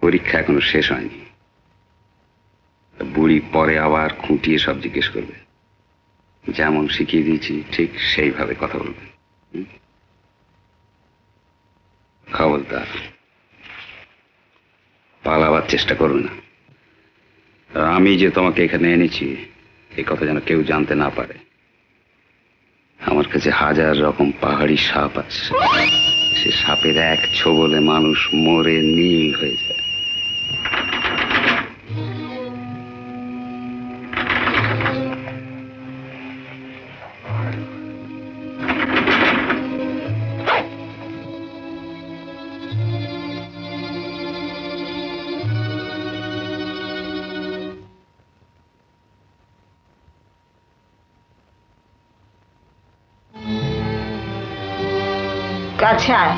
পরীক্ষা এখনো শেষ হয়নি। বুড়ি পরে আবার খুঁটিয়ে সব জিজ্ঞেস করবে। যেমন শিখিয়ে দিয়েছি ঠিক সেইভাবে কথা বলবে। খবরদার পালাবার চেষ্টা করবে না। আর আমি যে তোমাকে এখানে এনেছি এই কথা যেন কেউ জানতে না পারে। আমার কাছে হাজার রকম পাহাড়ি সাপ আছে, সে সাপের এক ছোবলে মানুষ মরে নীল হয়ে যায়। কাছে আয়।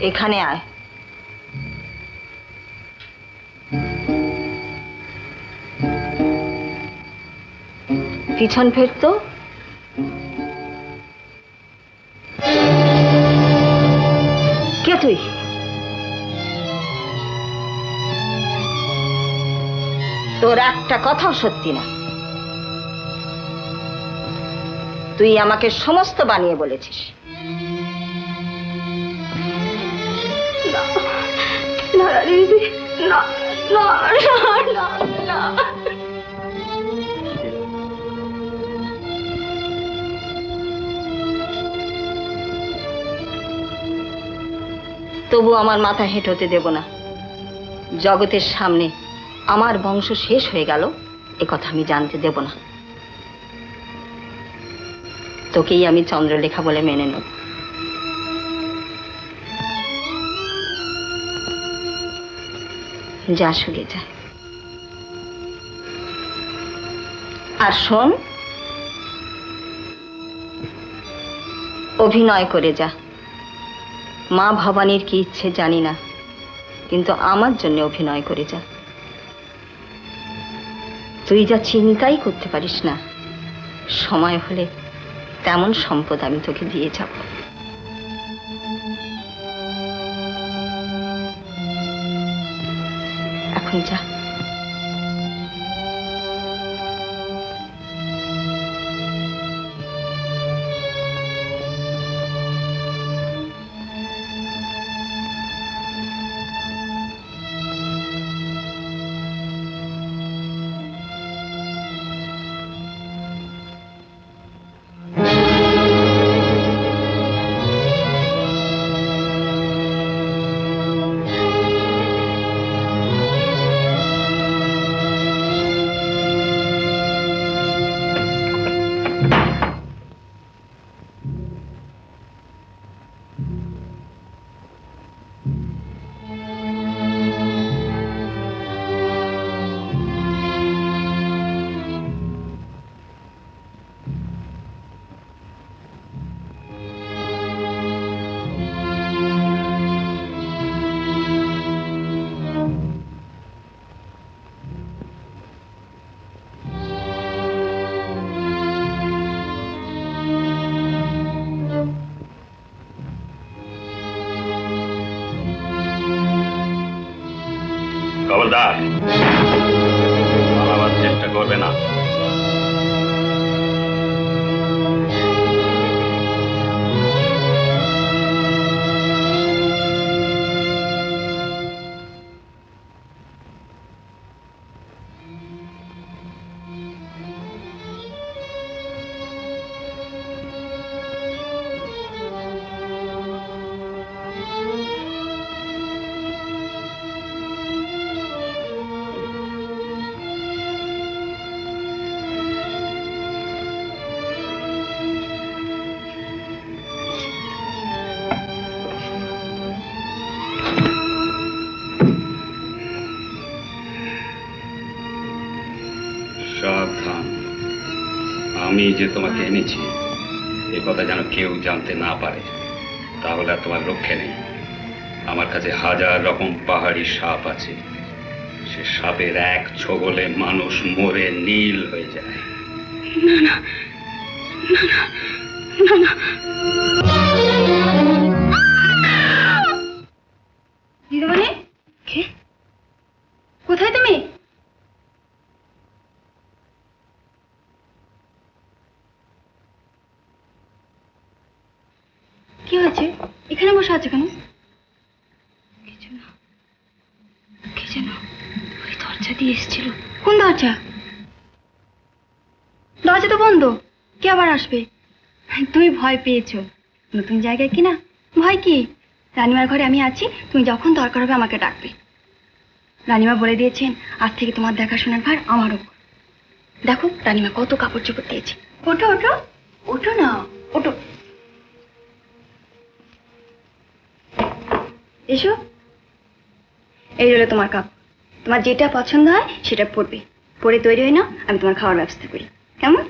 এখানে আয়। পিছন ফেরতো। কে তুই? তোর একটা কথাও সত্যি না। তুই আমাকে সমস্ত বানিয়ে বলেছিস। না দিদি, না না না না। তবু আমার মাথা হেঁট হতে দেব না। জগতের সামনে আমার বংশ শেষ হয়ে গেল এ কথা আমি জানতে দেব না। তোকেই আমি চন্দ্রলেখা বলে মেনে নেব। যা শুয়ে যা। আর শোন, অভিনয় করে যা। মা ভবানীর কি ইচ্ছে জানি না, কিন্তু আমার জন্য অভিনয় করে যা। তুই যা চিন্তাই করতে পারিস না, সময় হলে তেমন সম্পদ আমি তোকে দিয়ে যাব। এখন যা। খবরদার পালাবার চেষ্টা করবে না। সাবধান, আমি যে তোমাকে এনেছি এ কথা যেন কেউ জানতে না পারে, তাহলে আর তোমার রক্ষে নেই। আমার কাছে হাজার রকম পাহাড়ি সাপ আছে, সে সাপের এক ছোবলে মানুষ মরে নীল হয়ে যায়। দিদিমণি, কোথায় তুমি? কি হয়েছে? এখানে বসে আছে কেন? কিছু না, কে যেন ওই দরজা দিয়ে এসেছিল। কোন দরজা? দরজা তো বন্ধ, কে আবার আসবে? তুমি ভয় পেয়েছো, নতুন জায়গায় কিনা ভয় কি? রানিমার ঘরে আমি আছি, তুমি যখন দরকার হবে আমাকে ডাকবে। রানিমা বলে দিয়েছেন আজ থেকে তোমার দেখাশোনার ভার আমার উপর। দেখো রানিমা কত কাপড় চোপড় দিয়েছে। ওঠো ওঠো ওঠো না, ওঠো, এসো। এই হলো তোমার কাপড়, তোমার যেটা পছন্দ হয় সেটা পরবে, পরে তৈরি হয় না আমি তোমার খাওয়ার ব্যবস্থা করি, কেমন?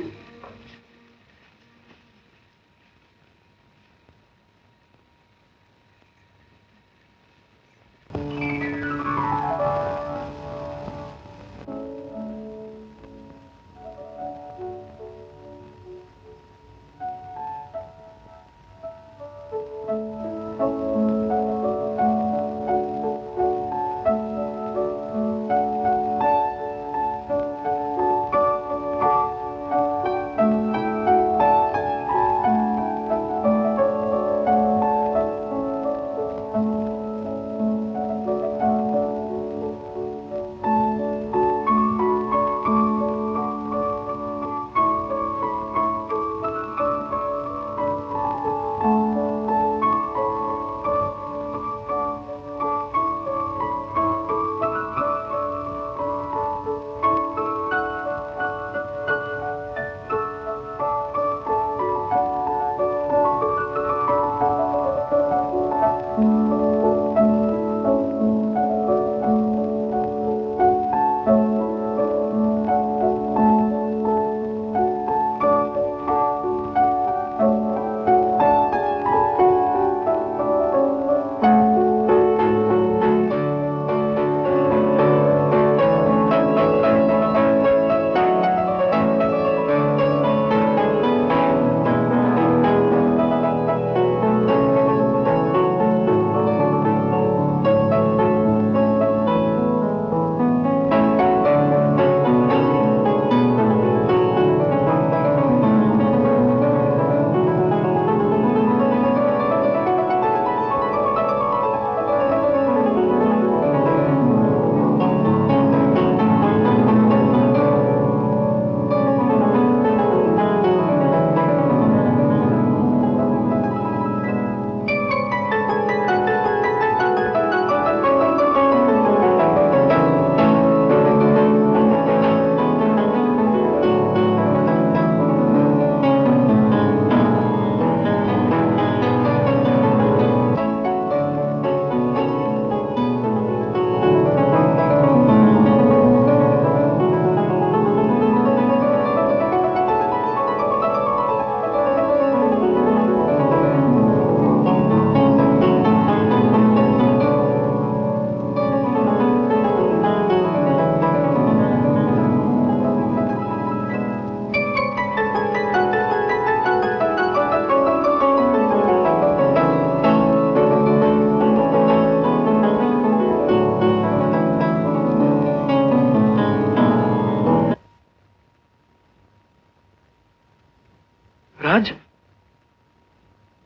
রাজ,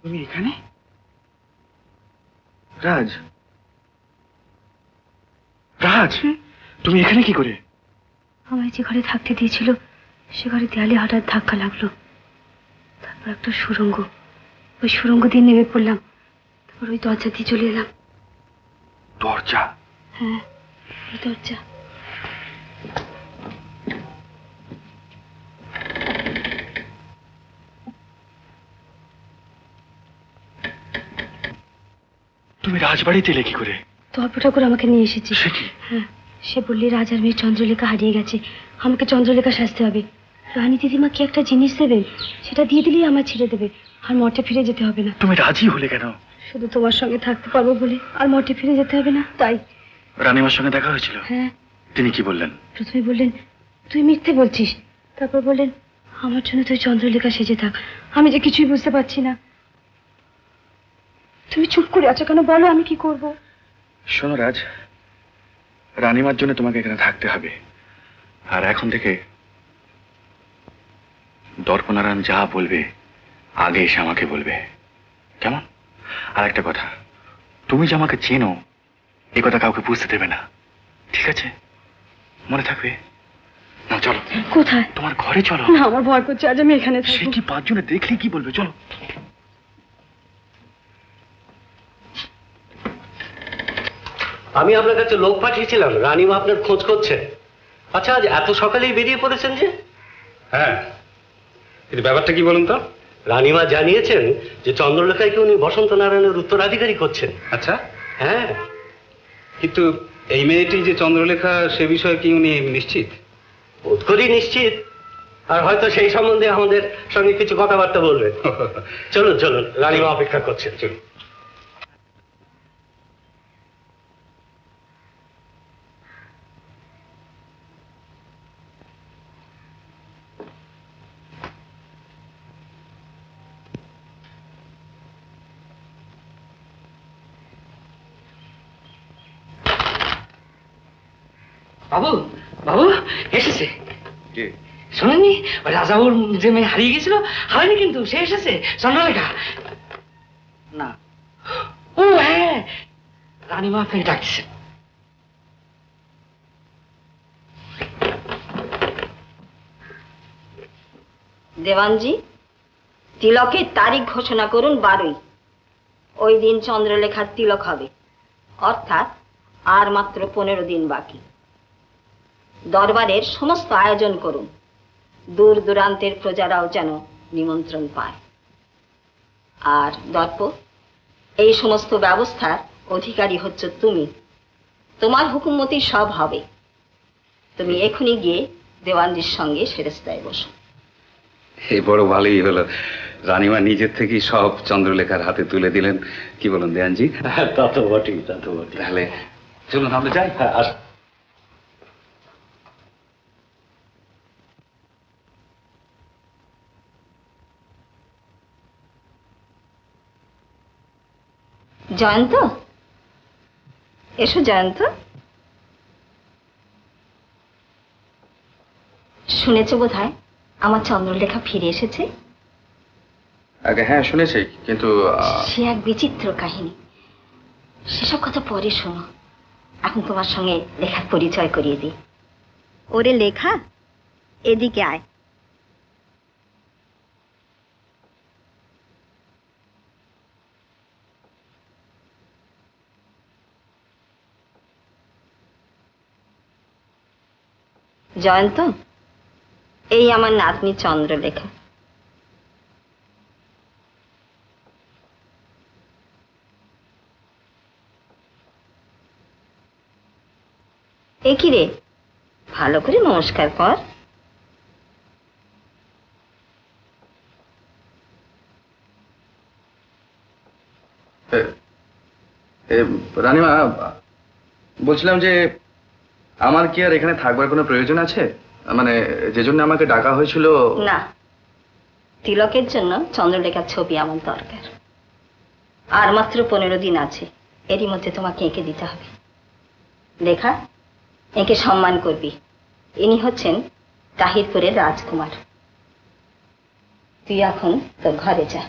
তুমি এখানে? রাজ, রাজ, তুমি এখানে কি করে? আমায় যে ঘরে থাকতে দিয়েছিল সে ঘরে দেয়ালে হঠাৎ ধাক্কা লাগলো, তারপর একটা সুড়ঙ্গ, ওই সুড়ঙ্গ দিয়ে নেমে পড়লাম, তারপর ওই দরজা দিয়ে চলে এলাম। দরজা? হ্যাঁ, ওই দরজা। তুমি রাজবাড়িতে এলে কি করে? তর্পটা করে আমাকে নিয়ে এসেছি। সে কি? হ্যাঁ, সে বললি রাজার মেয়ে চন্দ্রলেখা হারিয়ে গেছে, আমাকে চন্দ্রলেখা সাজতে হবে। রানী দিদিমা কি একটা জিনিস দেবেন, সেটা দিয়ে দিলেই আমার ছেড়ে দেবে, আর মঠে ফিরে যেতে হবে না। তুমি রাজি হলে কেন? শুধু তোমার সঙ্গে থাকতে পারবো বলে, আর মঠে ফিরে যেতে হবে না তাই। রানীমার সঙ্গে দেখা হয়েছিল? হ্যাঁ। তিনি কি বললেন? প্রথমে বললেন তুই মিথ্যে বলছিস, তারপর বললেন আমার জন্য তুই চন্দ্রলেখা সেজে থাক। আমি যে কিছুই বুঝতে পারছি না। তুমি চুপ করে আছো কেন, বলো আমি কি করব? শোনো রাজ, রানীমার জন্য তোমাকে এখানে থাকতে হবে, আর এখন থেকে দর্পনারায়ণ যা বলবে আগে এসে আমাকে বলবে, কেমন? আর একটা কথা, তুমি যে আমাকে চেনো এই কথা কাউকে বুঝতে দেবে না, ঠিক আছে? মনে থাকবে। না চলো। কোথায়? তোমার ঘরে চলো। না, আমার ভয় করছে, আজ আমি এখানে সে থাকবো। কি 5 জনে দেখলে কি বলবে? চলো। আমি আপনার কাছে লোক পাঠিয়েছিলাম, রানীমা আপনার খোঁজ করছে। আচ্ছা, আজ এত সকালেই বেরিয়ে পড়েছেন যে? হ্যাঁ, কিন্তু ব্যাপারটা কি বলুন তো? রানীমা জানিয়েছেন যে চন্দ্রলেখাকে উনি বসন্ত নারায়ণের উত্তরাধিকারী করছেন। আচ্ছা, হ্যাঁ। কিন্তু এই মেয়েটি যে চন্দ্রলেখা সে বিষয়ে কি উনি নিশ্চিত? বোধ করি নিশ্চিত, আর হয়তো সেই সম্বন্ধে আমাদের সঙ্গে কিছু কথাবার্তা বলবে। চলুন চলুন, রানীমা অপেক্ষা করছেন, চলুন। বাবু, বাবু এসেছে। কে? শোনেননি, ওই রাজাবুর যে মেয়ে হারিয়ে গেছিল, হয়নি কিন্তু, সে এসেছে, চন্দ্রলেখা। না, ও হ্যাঁ, রানীমা আপনাকে ডাকছেন। দেওয়ানজি, তিলকের তারিখ ঘোষণা করুন 12ই। ওই দিন চন্দ্রলেখার তিলক হবে, অর্থাৎ আর মাত্র 15 দিন বাকি। দরবারের সমস্ত আয়োজন করুন, দূর দূরান্তের প্রজারাও যেন নিমন্ত্রণ পায়। আর দর্প, এই সমস্ত ব্যবস্থার অধিকারী হচ্ছে তুমি, তোমার হুকুম মতে সব হবে। তুমি এখনই গিয়ে দেওয়ানজির সঙ্গে সেরেস্তায় বসো। এই বড় ভালোই হলো, রানীমা নিজের থেকেই সব চন্দ্রলেখার হাতে তুলে দিলেন। কি বলুন দেয়ানজি? তা তো বটেই, তা তো বটেই। তাহলে চলুন আমরা যাই। হ্যাঁ, আস। জয়ন্ত, এসো জয়ন্ত। শুনেছ বোধহয় আমার চন্দ্রলেখা ফিরে এসেছে। আগে হ্যাঁ শুনেছি, কিন্তু সে এক বিচিত্র কাহিনী, সেসব কথা পরে শোনো। এখন তোমার সঙ্গে লেখার পরিচয় করিয়ে দিই। ওরে লেখা, এদিকে আয়। জয়ন্ত, এই আমার নাতনি চন্দ্রলেখা। এ কি রে, ভালো করে নমস্কার কর। রানীমা, বলছিলাম যে আমার কি আর এখানে থাকবার কোনো প্রয়োজন আছে? মানে যে জন্য আমাকে ডাকা হয়েছিল। না, তিলকের জন্য চন্দ্রলেখার ছবি আমার দরকার। আর মাত্র 15 দিন আছে, এরই মধ্যে তোমাকে এঁকে দিতে হবে। লেখা, এঁকে সম্মান করবি। ইনি হচ্ছেন তাহিরপুরের রাজকুমার। তুই এখন তোর ঘরে যা।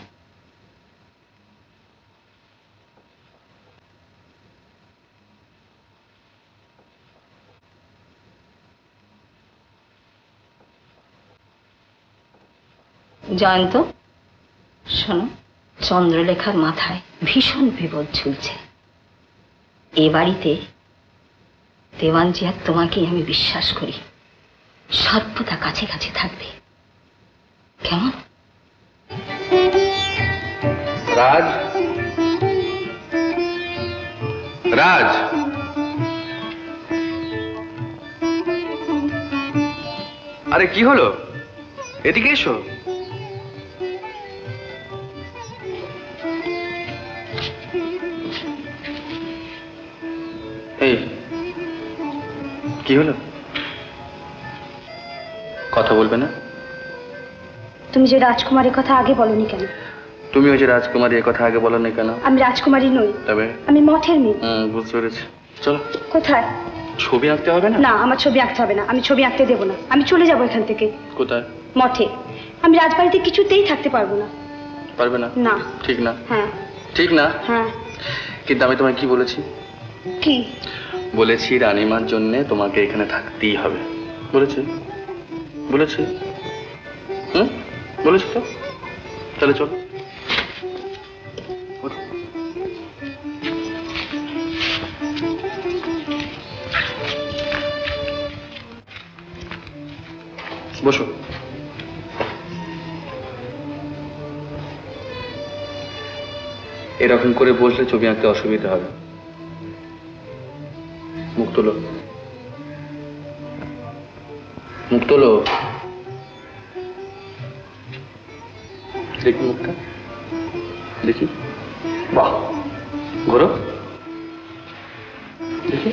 জয়ন্ত, শোনো, চন্দ্রলেখার মাথায় ভীষণ বিপদ ঝুলছে। এ বাড়িতে দেওয়ানজি আর তোমাকেই আমি বিশ্বাস করি, সর্বদা কাছে কাছে থাকবে, কেমন? রাজ, রাজ, আরে কি হলো? এদিকে এসো। এই কি হলো? কথা বলবে না? তুমি যে রাজকুমারীর কথা আগে বলনি কেন? তুমি ওই যে রাজকুমারী এর কথা আগে বলো না কেন? আমি রাজকুমারী নই, তবে আমি মঠের মেয়ে। বুঝতে পেরেছি। চলো। কোথায়? ছবি আঁকতে হবে না? না, আমার ছবি আঁকতে হবে না, আমি ছবি আঁকতে দেবো না। আমি চলে যাবো এখান থেকে। কোথায়? মঠে। আমি রাজবাড়িতে কিছুতেই থাকতে পারবো না। পারবে না? না। ঠিক না? হ্যাঁ। ঠিক না? হ্যাঁ। কিন্তু আমি তোমায় কি বলেছি? কি বলেছি? রানীমার জন্য তোমাকে এখানে থাকতেই হবে বলেছি। বলেছি? হুম, বলেছি তো। তাহলে চল। বসো। এরকম করে বসলে ছবি আঁকতে অসুবিধা হবে। মুখ তোলো, মুখ তোলো। দেখি মুখটা, দেখি। বাহ, ঘোরো, দেখি।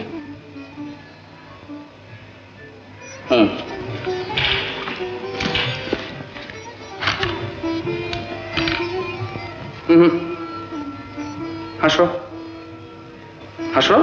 হুম, হুম, হাসো, হাসো।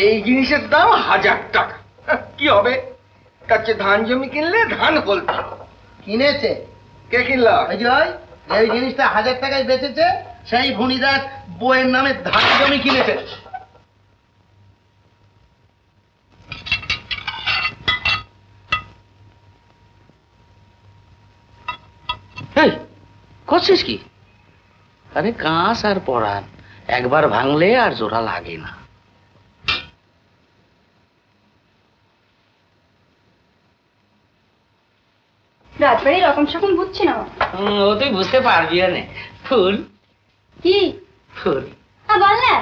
এই জিনিসের দাম 1000 টাকা। কি হবে? তার চেয়ে ধান জমি কিনলে ধান ফলবে। কিনেছে? কে কিনলো? এই জিনিসটা 1000 টাকায় বেচেছে, সেই ভুনিদাস বইয়ের নামে ধান জমি কিনেছে। করছিস কি? আরে কাঁচ আর পরান একবার ভাঙলে আর জোড়া লাগে না। রাজবাড়ির রকম সকম বুঝছি না। ও তুই বুঝতে পারবি না। ফুল কি? ফুল। বল না।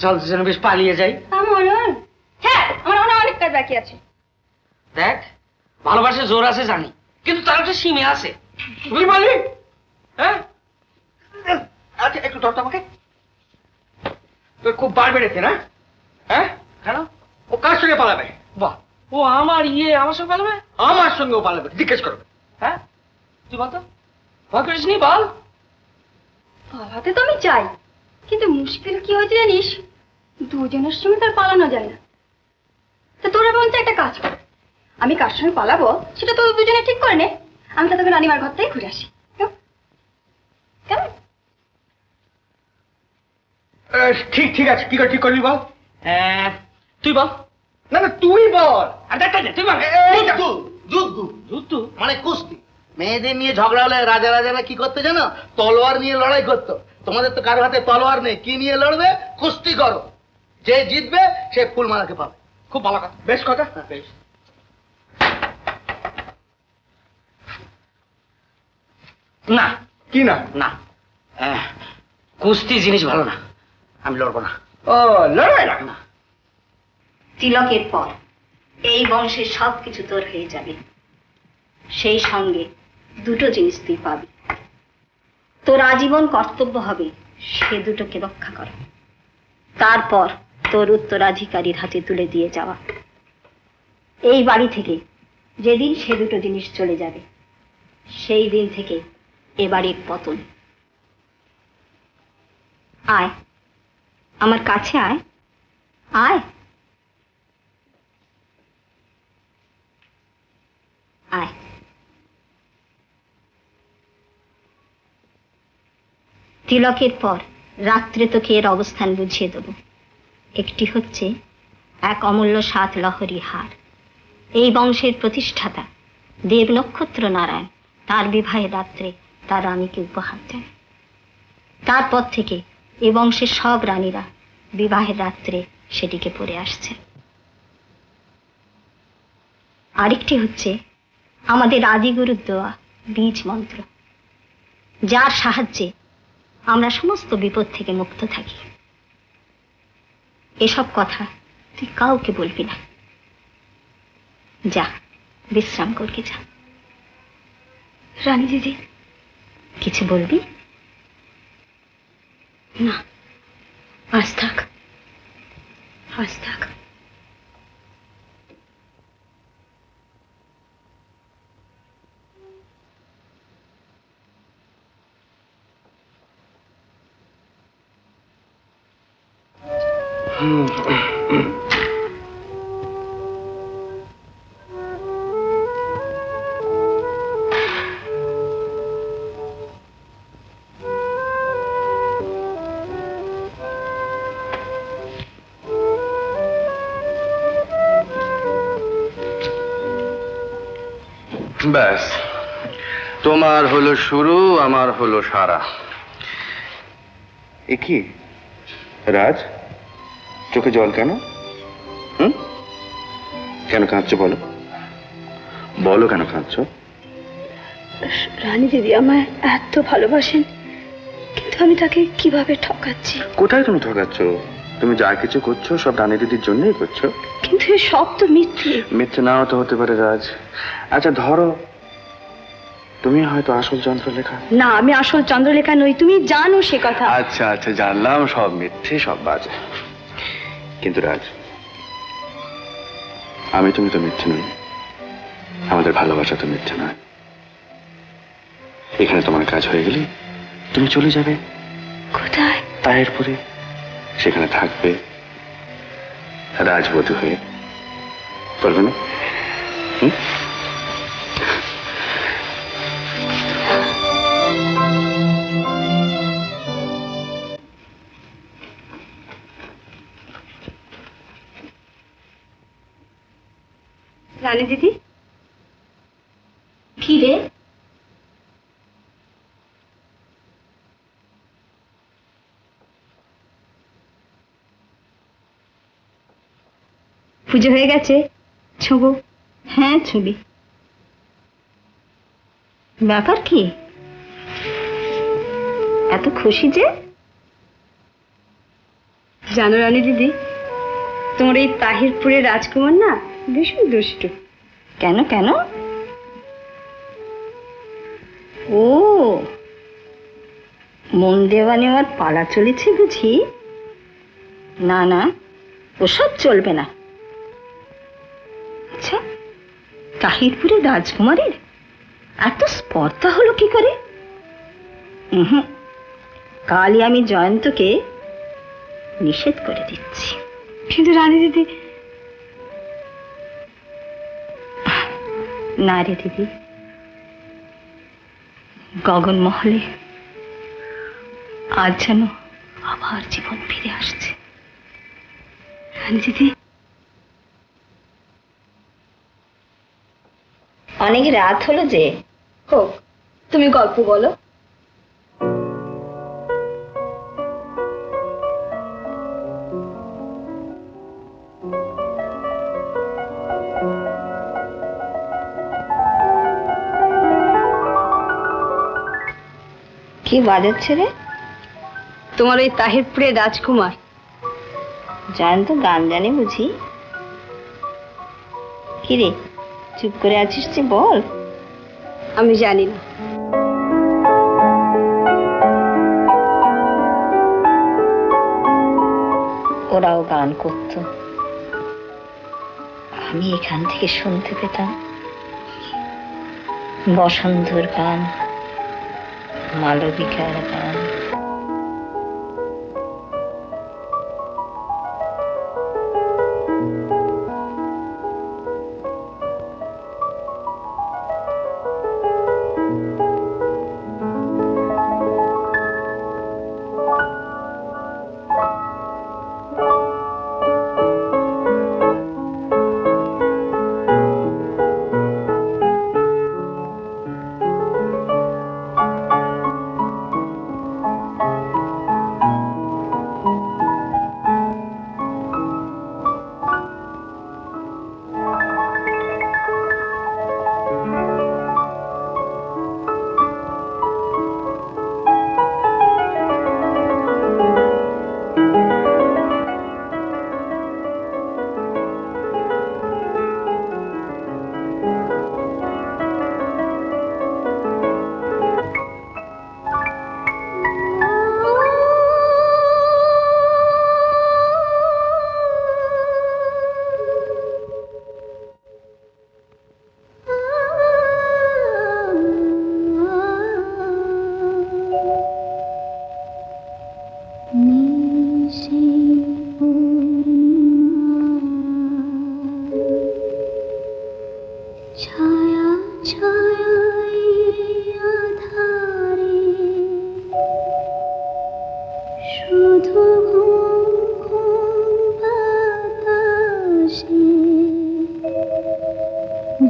চল দুজনে বেশ পালিয়ে যাই। হ্যাঁ, আমার অনেক কাজ বাকি আছে। দেখ, ভালোবাসে জোর আছে জানি, কিন্তু তার একটা সীমে আছে। তুই বলি? হ্যাঁ, আচ্ছা একটু ধর তো আমাকে। তোর খুব বার বেড়েছে না? হ্যাঁ, কেন? ও কার সঙ্গে পালাবে? বাহ, ও আমার আমার সঙ্গে পালাবে? আমার সঙ্গেও পালাবে, জিজ্ঞেস করবে। হ্যাঁ, তুই বল তো, ভয় করিস নি? বল। পালাতে তো আমি চাই, কিন্তু মুশকিল কি হয়েছে জানিস? দুজনের সঙ্গে তার পালানো যায় না। তা তোরা বলতে একটা কাজ কর, আমি কার সঙ্গে পালাবো সেটা তো দুজনে ঠিক করে নে। আমি ততক্ষণ রানিমার ঘর থেকে ঘুরে আসি। কেমন? ঠিক ঠিক আছে, কি করে ঠিক করবি বল? তুই বল। না না, তুই বল। তুই বল। যুদ্ধ যুদ্ধ মানে কুস্তি। মেয়েদের নিয়ে ঝগড়া হলে রাজা রাজারা কি করতে জানো? তলোয়ার নিয়ে লড়াই করতো। তোমাদের তো কারো হাতে তলোয়ার নেই, কি নিয়ে লড়বে? কুস্তি করো। যে জিতবে সে ফুলমালাকে পাবে। খুব ভালো কথা, বেশ কথা, বেশ। না কি না? না, কুস্তি জিনিস ভালো না, আমি লড়বো না। ও লড়বে না? তিলকের পর এই বংশের সবকিছু তোর হয়ে যাবে, সেই সঙ্গে দুটো জিনিস তুই পাবি। তোর আজীবন কর্তব্য হবে সে দুটোকে রক্ষা করা, তারপর তোর উত্তরাধিকারীর হাতে তুলে দিয়ে যাওয়া। এই বাড়ি থেকে যেদিন সে দুটো জিনিস চলে যাবে সেই দিন থেকে এ বাড়ির পতন। আয়, আমার কাছে আয়, আয় আয়। তিলকের পর রাত্রে তোকে এর অবস্থান বুঝিয়ে দেব। একটি হচ্ছে এক অমূল্য 7 লহরী হার। এই বংশের প্রতিষ্ঠাতা দেব নক্ষত্র নারায়ণ তার বিবাহের রাত্রে তার রানীকে উপহার দেন। তারপর থেকে এ বংশের সব রানীরা বিবাহের রাত্রে সেটিকে পরে আসছে। আরেকটি হচ্ছে আমাদের আদিগুরুর দেওয়া বীজ মন্ত্র, যার সাহায্যে আমরা সমস্ত বিপদ থেকে মুক্ত থাকি। এসব কথা তুই কাউকে বলবি না। যা, বিশ্রাম করকে যা। রানী দিদি, কিছু বলবি না, আজ থাক, আজ থাক। ব্যাস, তোমার হলো শুরু, আমার হলো সারা। এ কি রাজ, চোখে জল কেন? কেন কাঁদছো বলো, বলো কেন কাঁদছো? রানী দিদি আমায় এত ভালোবাসেন, কিন্তু আমি তাকে কিভাবে ঠকাচ্ছি? কোথায় তুমি ঠকাচ্ছ? তুমি যা কিছু করছো সব রানী দিদির জন্যই করছো। কিন্তু এ সব তো মিথ্যে। মিথ্যে নাও তো হতে পারে রাজ। আচ্ছা ধরো তুমি হয়তো আসল চন্দ্রলেখা। না, আমি আসল চন্দ্রলেখা নই, তুমি জানো সে কথা। আচ্ছা আচ্ছা, জানলাম সব মিথ্যে, সব বাজে। কিন্তু রাজ, আমি তুমি তো মিথ্যে নই, আমাদের ভালোবাসা তো মিথ্যে নয়। এখানে তোমার কাজ হয়ে গেলে তুমি চলে যাবে কোথায়? তাহেরপুরে। সেখানে থাকবে রাজবধূ হয়ে, বলবে না? রানী দিদি, কি রে? পুজো হয়ে গেছে, ছোবো? হ্যাঁ ছবি। ব্যাপার কি, এত খুশি যে? জানো রানী দিদি, তোমার এই তাহিরপুরের রাজকুমার না ভীষণ দুষ্টু। কেন কেন? ও, মন দেওয়া নেওয়ার পালা চলেছে বুঝি? না না, ওসব চলবে না। আচ্ছা, তাহিরপুরের রাজকুমারের এত স্পর্ধা হলো কি করে? কালই আমি জয়ন্তকে নিষেধ করে দিচ্ছি। কিন্তু রানী দিদি। না রে দিদি, গগন মহলে আজ যেন আবার জীবন ফিরে আসছে। রানী দিদি, অনেক রাত হলো যে। হোক, তুমি গল্প বলো। কি বাজাচ্ছে রে? তোমার ওই তাহিরপুরের রাজকুমার। জান তো গান জানি বুঝি। কি রে চুপ করে আছিস, যে বল। আমি জানি না। ওরাও গান করত, আমি এখান থেকে শুনতে পেতাম। বসন্তর গান, মালবিকার গান।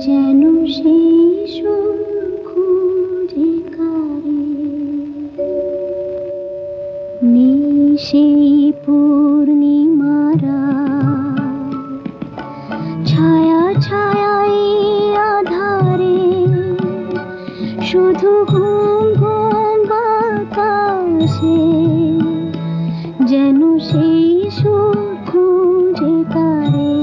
যেন সেই খুঁজে কারে সেই পূর্ণিমারা ছায়া ছায়ায় আধারে শুধু ঘুম ঘুম বাতাসে যেন সেই খুঁজে কারে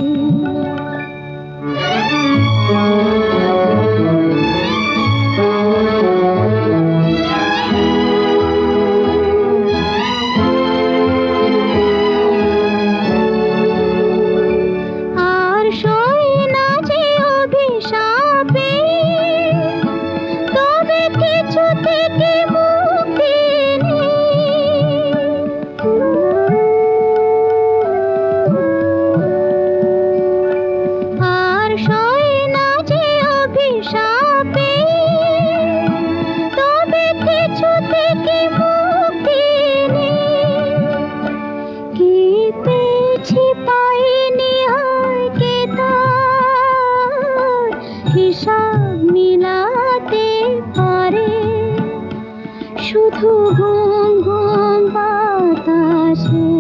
শুধু ঘুম ঘুম বাতাসে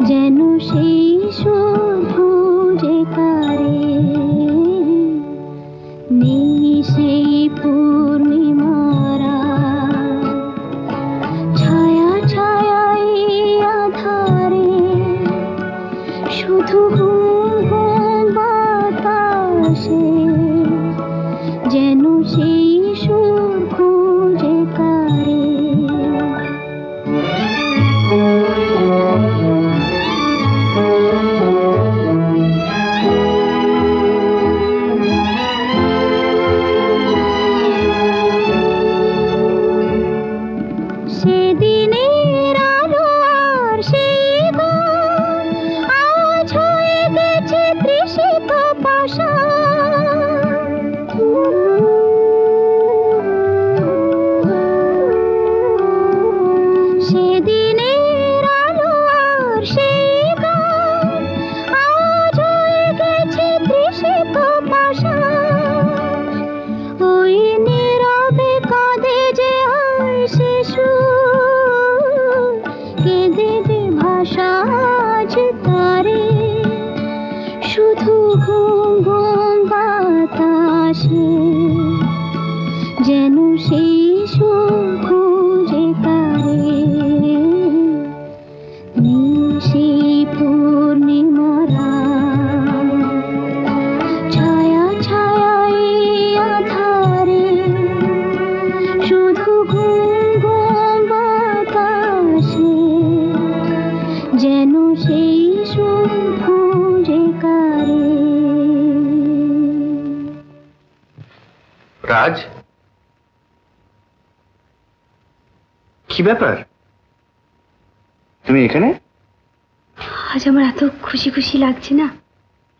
যেন সেই খুঁজে কারে নেই সেই পূর্ণিমারা ছায়া ছায়ায় আধারে শুধু ঘুম ঘুম বাতাসে যেন সেই খুঁজে কারে সেদিনের আলো আর সেই গান আজ হয়ে গেছে তৃষিত পাষাণ সেদিনের আলো আর সেই গান আজ হয়ে গেছে তৃষিত পাষাণ ওই নীরবে কাঁদে যে হয় শিশু কে দেবে ভাষা আজ তারে শুধু ঘুম ঘুম বাতাসে যেন সেই সেই পূর্ণিমা রাত, ছায়া ছায়া এই আধারে শুধু ঘুম ঘুম বাতাসে যেন সেই সুর খুঁজে কারে। রাজ, কি ব্যাপার? তুমি এখানে? আজ আমার এত খুশি খুশি লাগছে না,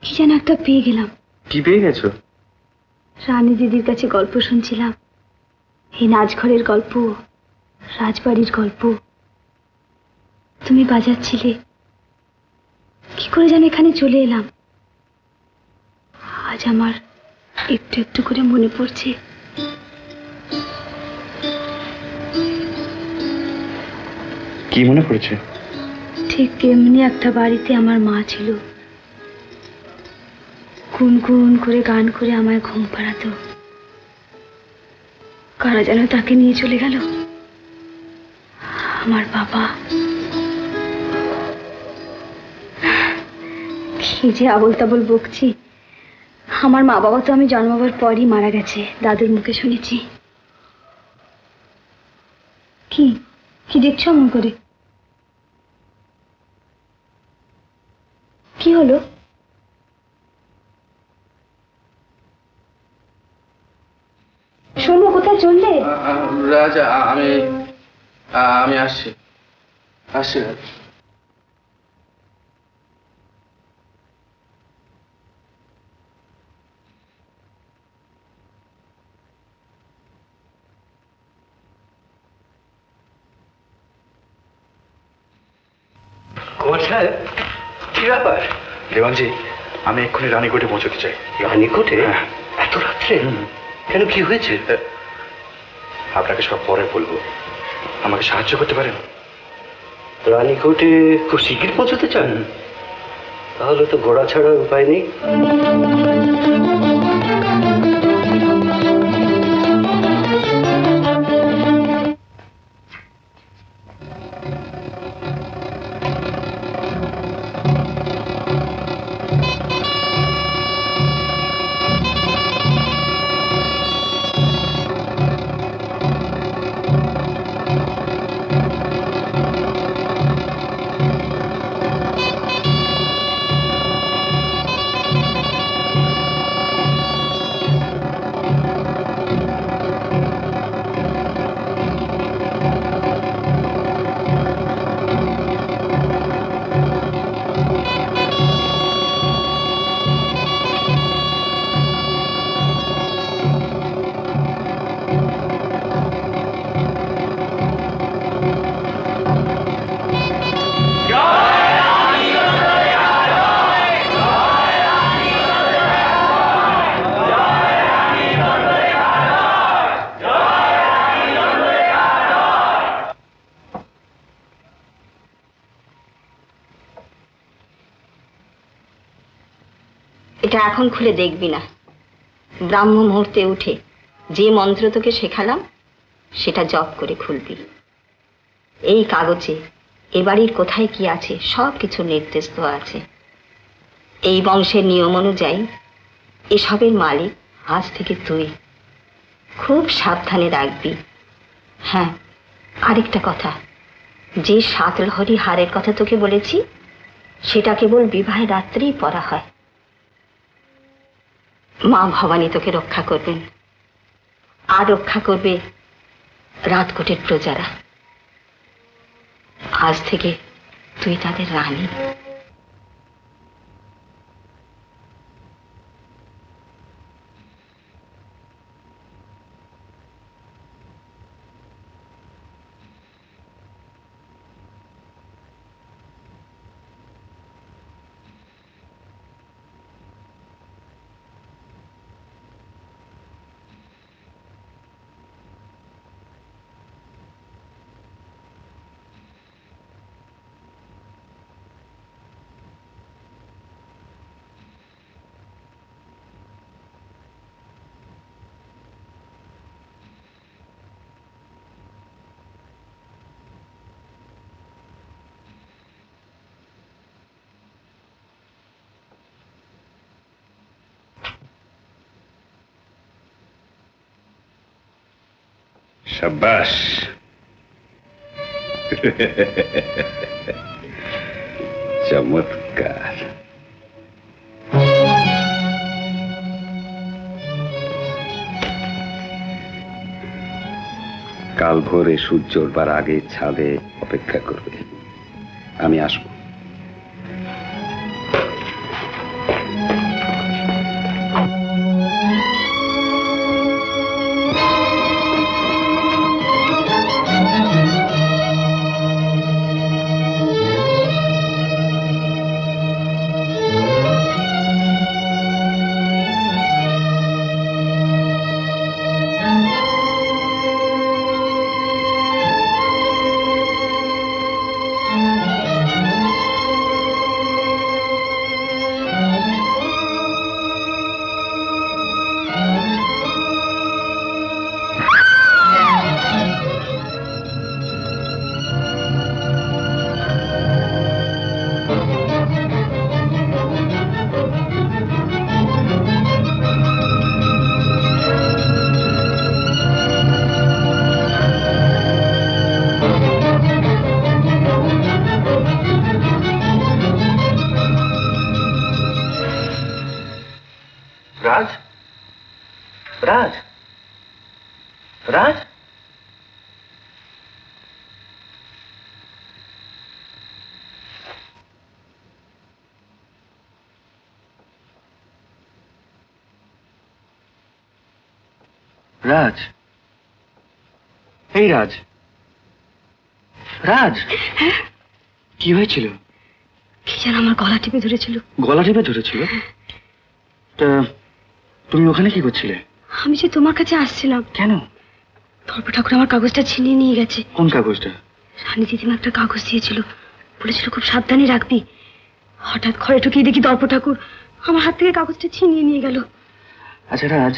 কি যেন একটা পেয়ে গেলাম। কি পেয়ে গেছো? রানী দিদির কাছে গল্প শুনছিলাম, এই নাচঘরের গল্প, রাজবাড়ির গল্প। তুমি বাজাচ্ছিলে, কি করে যেন এখানে চলে এলাম। আজ আমার একটু একটু করে মনে পড়ছে কি মনে পড়েছে? ঠিক এমনি একটা বাড়িতে আমার মা ছিল, গুনগুন করে গান করে আমায় ঘুম পাড়াতো। কারা যেন তাকে নিয়ে চলে গেল। আমার বাবা, কি যে আবল তাবল বকছি। আমার মা বাবা তো আমি জন্মাবার পরই মারা গেছে, দাদুর মুখে শুনেছি। কি কি দেখছো এমন করে? কি হলো? শোনো, কোথায় চললে? রাজ, আমি আমি আসছি আসছি রাজ। কুমার সাহেব, কি ব্যাপার? দেওয়ানজি, আমি এক্ষুনি রানীকোটে পৌঁছতে চাই। রানীকোটে? এত রাত্রে? কেন, কি হয়েছে? আপনাকে সব পরে বলবো, আমাকে সাহায্য করতে পারেন? রানীকোটে খুব শিগগির পৌঁছতে চান? তাহলে তো ঘোড়া ছাড়ার উপায় নেই। এটা এখন খুলে দেখবি না। ব্রাহ্ম মুহূর্তে উঠে যে মন্ত্র তোকে শেখালাম সেটা জপ করে খুলবি। এই কাগজে এ বাড়ির কোথায় কি আছে সব কিছু নির্দেশ দেওয়া আছে। এই বংশের নিয়ম অনুযায়ী এসবের মালিক আজ থেকে তুই। খুব সাবধানে রাখবি। হ্যাঁ, আরেকটা কথা, যে 7 লহরী হারের কথা তোকে বলেছি সেটা কেবল বিবাহের রাত্রেই পরা হয়। মা ভবানী তোকে রক্ষা করবেন, আর রক্ষা করবে রাতকোটের প্রজারা। আজ থেকে তুই তাদের রানী। সাব্বাস। চমৎকার। কাল ভোরে সূর্য ওঠবার আগে ছাদে অপেক্ষা করবে, আমি আসবো। রাজ, রাজ, রাজ, রাজ, এই রাজ, রাজ, কি হয়েছিল? কি যেন আমার গলা টিপে ধরেছিল। গলা টিপে ধরেছিল? তা তুমি ওখানে কি করছিলে? আমি যে তোমার কাছে আসছিলাম। কেন? ধর্ম ঠাকুর আমার কাগজটা ছিনিয়ে নিয়ে গেছে। কোন কাগজটা? রানী দিদিমা একটা কাগজ দিয়েছিল, বলেছিল খুব সাবধানে রাখবি। হঠাৎ ঘরে ঢুকিয়ে দেখি দর্প ঠাকুর আমার হাত থেকে কাগজটা ছিনিয়ে নিয়ে গেল। আচ্ছা রাজ,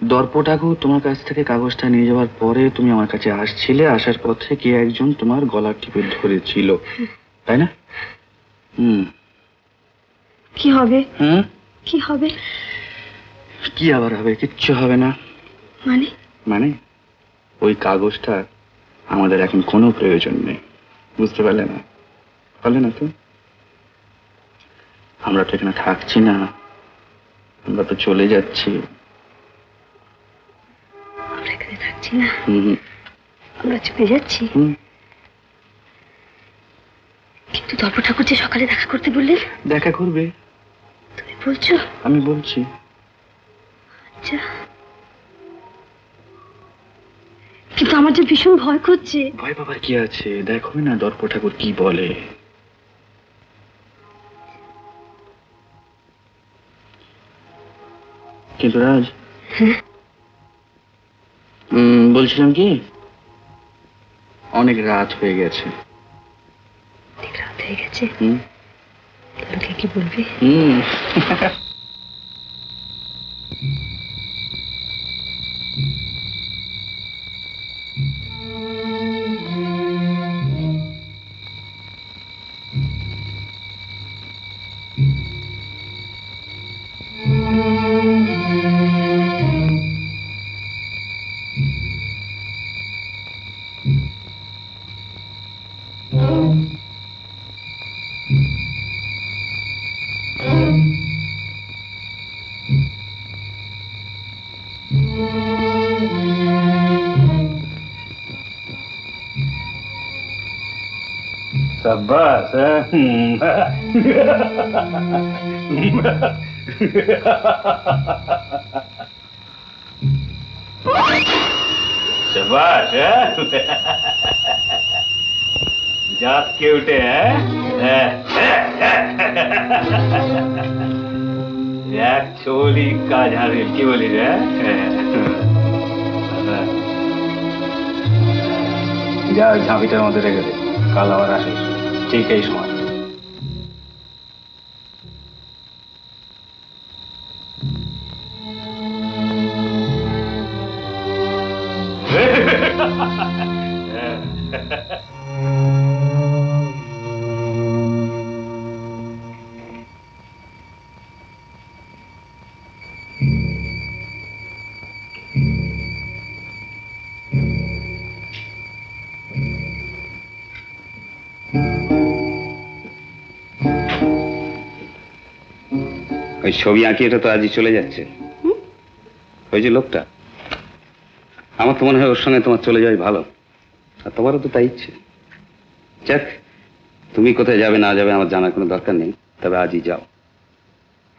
দর্প ঠাকুর তোমার কাছ থেকে কাগজটা নিয়ে যাওয়ার পরে তুমি আমার কাছে আসছিলে, আসার পথে কে একজন তোমার গলা টিপে ধরেছিল, তাই না? কি হবে? হুম, কি হবে? কি আবার হবে? কিচ্ছু হবে না। মানে? মানে ওই কাগজটা আমাদের এখন কোনো প্রয়োজন নেই, বুঝতে পারলে না? পারলে না তো? আমরা তো এখানে থাকছি না, আমরা তো চলে যাচ্ছি। আমরা এখানে থাকছি না, হুম, আমরা চলে যাচ্ছি। কিন্তু দর্প ঠাকুর যে সকালে দেখা করতে বললেন। দেখা করবে? তুমি বলছো? আমি বলছি। আচ্ছা, কিন্তু আমার যে ভীষণ ভয় করছে। ভয় পাবার কি আছে, দেখো না দর্প ঠাকুর কি বলে। কিন্তু রাজ, বলছিলাম কি, অনেক রাত হয়ে গেছে। অনেক রাত হয়ে গেছে? হুম, লোকে কি বলবে? হুম। शाबाश शाबाश जात के उठे हैं एक छोली का झाड़ी की बोली रे যা ঝাঁপিটার মধ্যে রেখে দে, কাল আবার আসিস ঠিক এই সময়। ওই ছবি আঁকিয়েটা তো আজই চলে যাচ্ছে। ওই যে লোকটা, আমার তো মনে হয় ওর সঙ্গে তোমার চলে যাওয়াই ভালো। আর তোমারও তো তাই ইচ্ছে। যাক, তুমি কোথায় যাবে না যাবে আমার জানার কোনো দরকার নেই, তবে আজই যাও।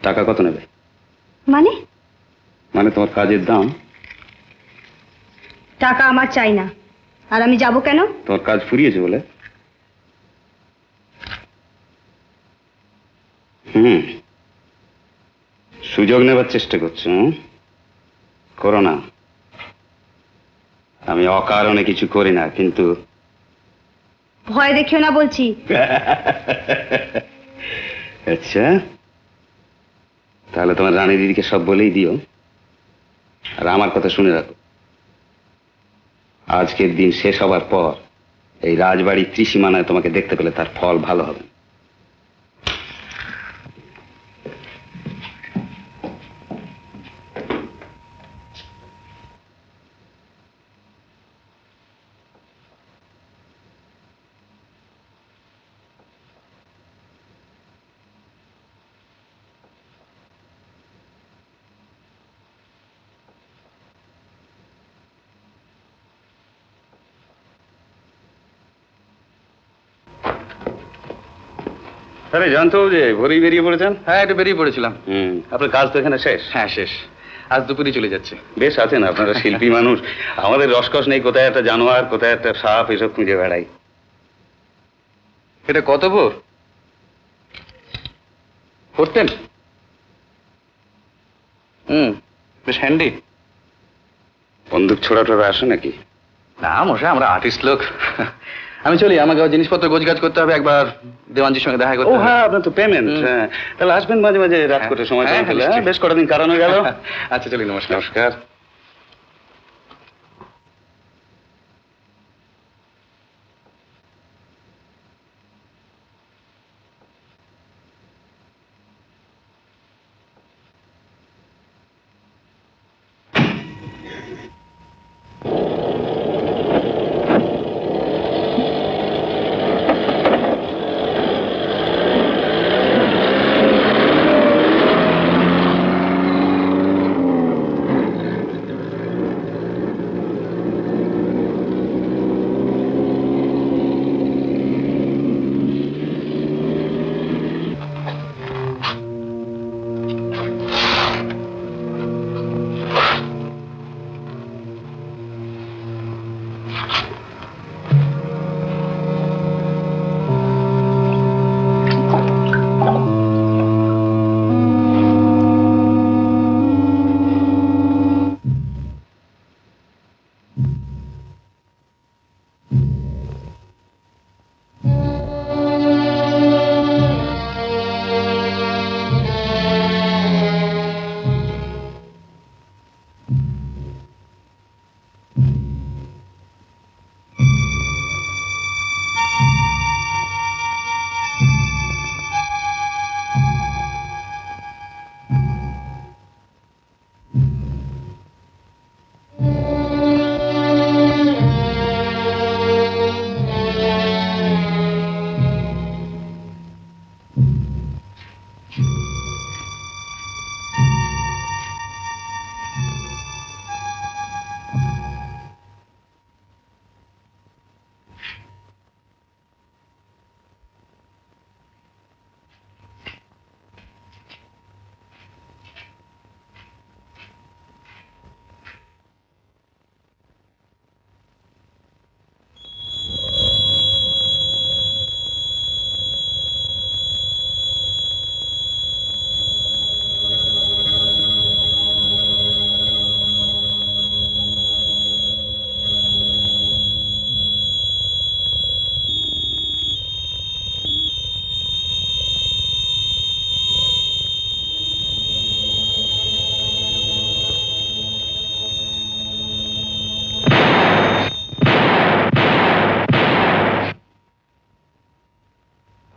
টাকা কত নেবে? মানে? মানে তোমার কাজের দাম। টাকা আমার চাই না। আর আমি যাব কেন? তোমার কাজ ফুরিয়েছে বলে। সুযোগ নেবার চেষ্টা করছো? করো না। আমি অকারণে কিছু করি না, কিন্তু ভয় দেখিও না বলছি। আচ্ছা, তাহলে তোমার রানী দিদিকে সব বলেই দিও। আর আমার কথা শুনে রাখো, আজকের দিন শেষ হবার পর এই রাজবাড়ির ত্রিসীমানায় তোমাকে দেখতে পেলে তার ফল ভালো হবে। আরে জানতো যে ভোরেই বেরিয়ে পড়েছেন? হ্যাঁ, একটু বেরিয়ে পড়েছিলাম। আপনার কাজ তো এখানে শেষ? হ্যাঁ, শেষ। আজ দুপুরই চলে যাচ্ছে। বেশ আছেন আপনারা, শিল্পী মানুষ। আমাদের রসকস নেই, কোথায় একটা জানোয়ার, কোথায় একটা সাপ, এসব খুঁজে বেড়াই। এটা কত ভোর করতেন? বেশ হ্যান্ডি। বন্দুক ছোড়া টোড়া আসে নাকি? না মশাই, আমরা আর্টিস্ট লোক। আমি চলি, আমাকে জিনিসপত্র গোছগাছ করতে হবে, একবার দেওয়ানজির সঙ্গে দেখা করতে ও হবে। হ্যাঁ, আপনার তো পেমেন্ট। হ্যাঁ, তাহলে আসবেন মাঝে মাঝে রাত করে সময় হ্যাঁ, পেলে। নিশ্চয়ই। বেশ কটা দিন কারণ হয়ে গেল। আচ্ছা চলি, নমস্কার। নমস্কার।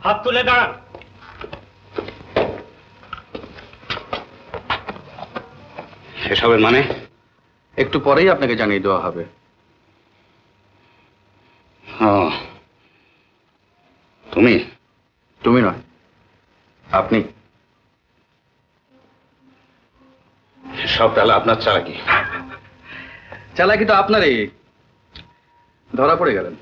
হাত তুলে দাঁড়ান। এসবের মানে? একটু পরেই আপনাকে জানিয়ে দেওয়া হবে। ও, তুমি? তুমি নয়, আপনি। সব তাহলে আপনার চালাকি। চালাকি তো আপনারই, ধরা পড়ে গেলেন।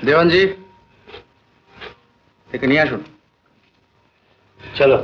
দেওয়ানজি, একে নিয়ে আসুন। চলো।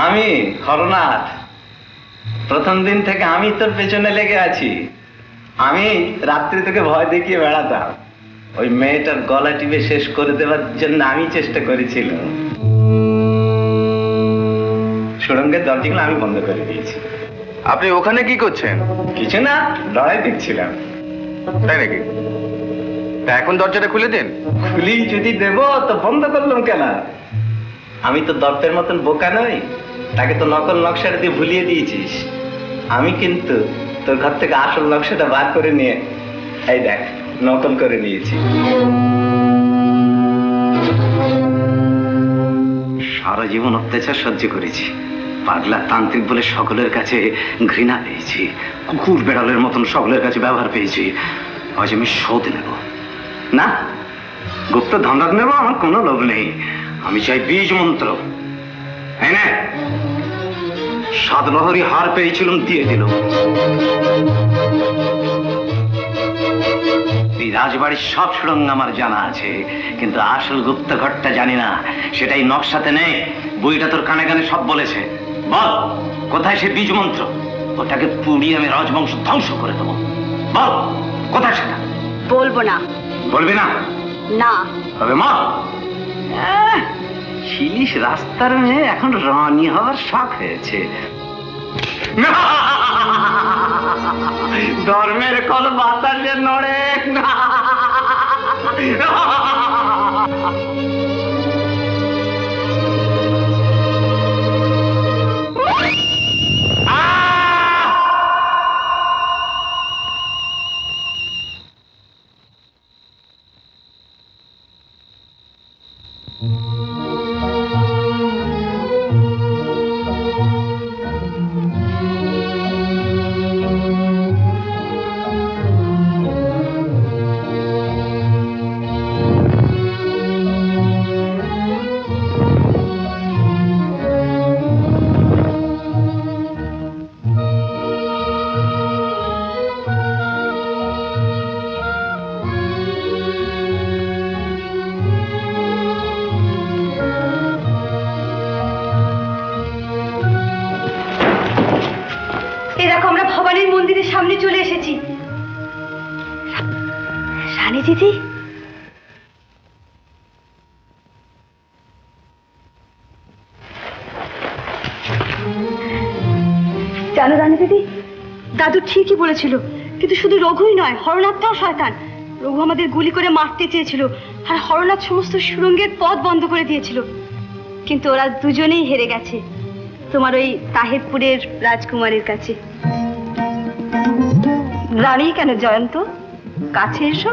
আমি হরনাথ, প্রথম দিন থেকে আমি তোর পেছনে লেগে আছি। আমি রাত্রি থেকে ভয় দেখিয়ে বেড়াতাম, ওই মেয়েটার গলা টিপে শেষ করে দেওয়ার জন্য আমি চেষ্টা করেছিলাম। সুড়ঙ্গের দরজাগুলো আমি বন্ধ করে দিয়েছি। আপনি ওখানে কি করছেন? কিছু না, লড়াই দেখছিলাম। তাই নাকি? তা এখন দরজাটা খুলে দিন। খুলি যদি দেব তো বন্ধ করলাম কেন? আমি তো দর্পের মতন বোকা নই, তাকে তো নকল নকশাটা দিয়ে ভুলিয়ে দিয়েছিস। আমি কিন্তু তোর ঘর থেকে আসল নকশাটা বার করে নিয়ে এই দেখ নকল করে নিয়েছি। সারা জীবন অত্যাচার সহ্য করেছি, পাগলা তান্ত্রিক বলে সকলের কাছে ঘৃণা পেয়েছি, কুকুর বেড়ালের মতন সকলের কাছে ব্যবহার পেয়েছি। আজ আমি শোধ নেব না, গুপ্ত ধনক নেব, আমার কোনো লোভ নেই। আমি চাই বীজ মন্ত্র। সাতবাহরি হার পেয়েছিলাম, দিয়ে দিল। এই রাজবাড়ির সব সুড়ঙ্গ আমার জানা আছে, কিন্তু আসল গুপ্ত ঘরটা জানি না। সেটাই নকশাতে নেই, বইটা তোর কানে কানে সব বলেছে। বল কোথায় সে বীজ মন্ত্র? ওটাকে পুড়িয়ে আমি রাজবংশ ধ্বংস করে দেবো। বল কোথায় সেটা? বলবো না। বলবি না? না। হবে মা? শিলিশ রাস্তার মেয়ে এখন রানী হওয়ার শখ হয়েছে। ধর্মের কল বাতাসে নড়ে না। সামনে চলে এসেছি। রানী দিদি, জানো রানী দিদি, দাদু ঠিকই বলেছিল, কিন্তু শুধু রঘুই নয়, হরনাথটাও শয়তান। রঘু আমাদের গুলি করে মারতে চেয়েছিল, আর হরনাথ সমস্ত সুরঙ্গের পথ বন্ধ করে দিয়েছিল, কিন্তু ওরা দুজনেই হেরে গেছে তোমার ওই তাহেরপুরের রাজকুমারীর কাছে। রানী কেন জয়ন্ত, কাছে এসো।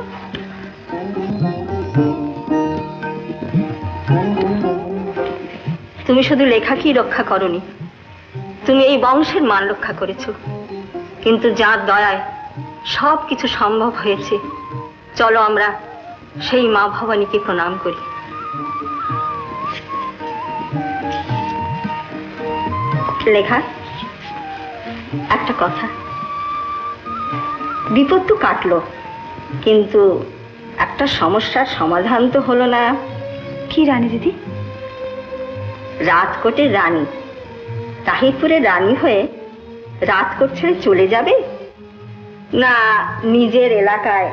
তুমি শুধু লেখাকেই রক্ষা করনি, তুমি এই বংশের মান রক্ষা করেছো। কিন্তু যার দয়ায় সব কিছু সম্ভব হয়েছে, চলো আমরা সেই মা ভবানীকে প্রণাম করি। লেখা, একটা কথা, বিপদ তো কাটলো, কিন্তু একটা সমস্যার সমাধান তো হলো না। কি রানী দিদি? রাজকোটের রানী তাহিরপুরের রানী হয়ে রাজকোট ছেড়ে চলে যাবে, না নিজের এলাকায়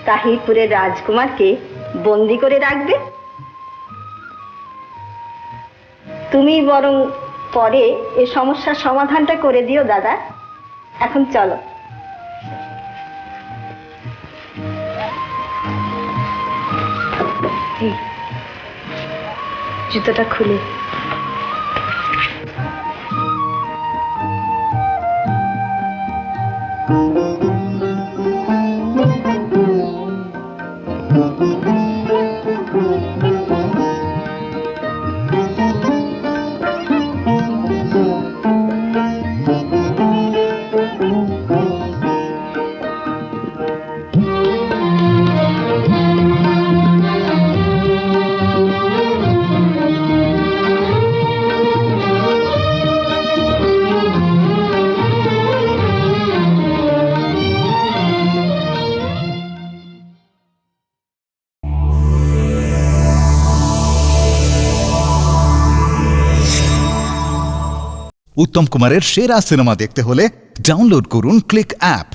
তাহিরপুরের রাজকুমারকে বন্দি করে রাখবে? তুমি বরং পরে এ সমস্যার সমাধানটা করে দিও দাদা। এখন চলো। এই জুতোটা খুলে উত্তম কুমারের সেরা সিনেমা দেখতে হলে ডাউনলোড করুন ক্লিক অ্যাপ।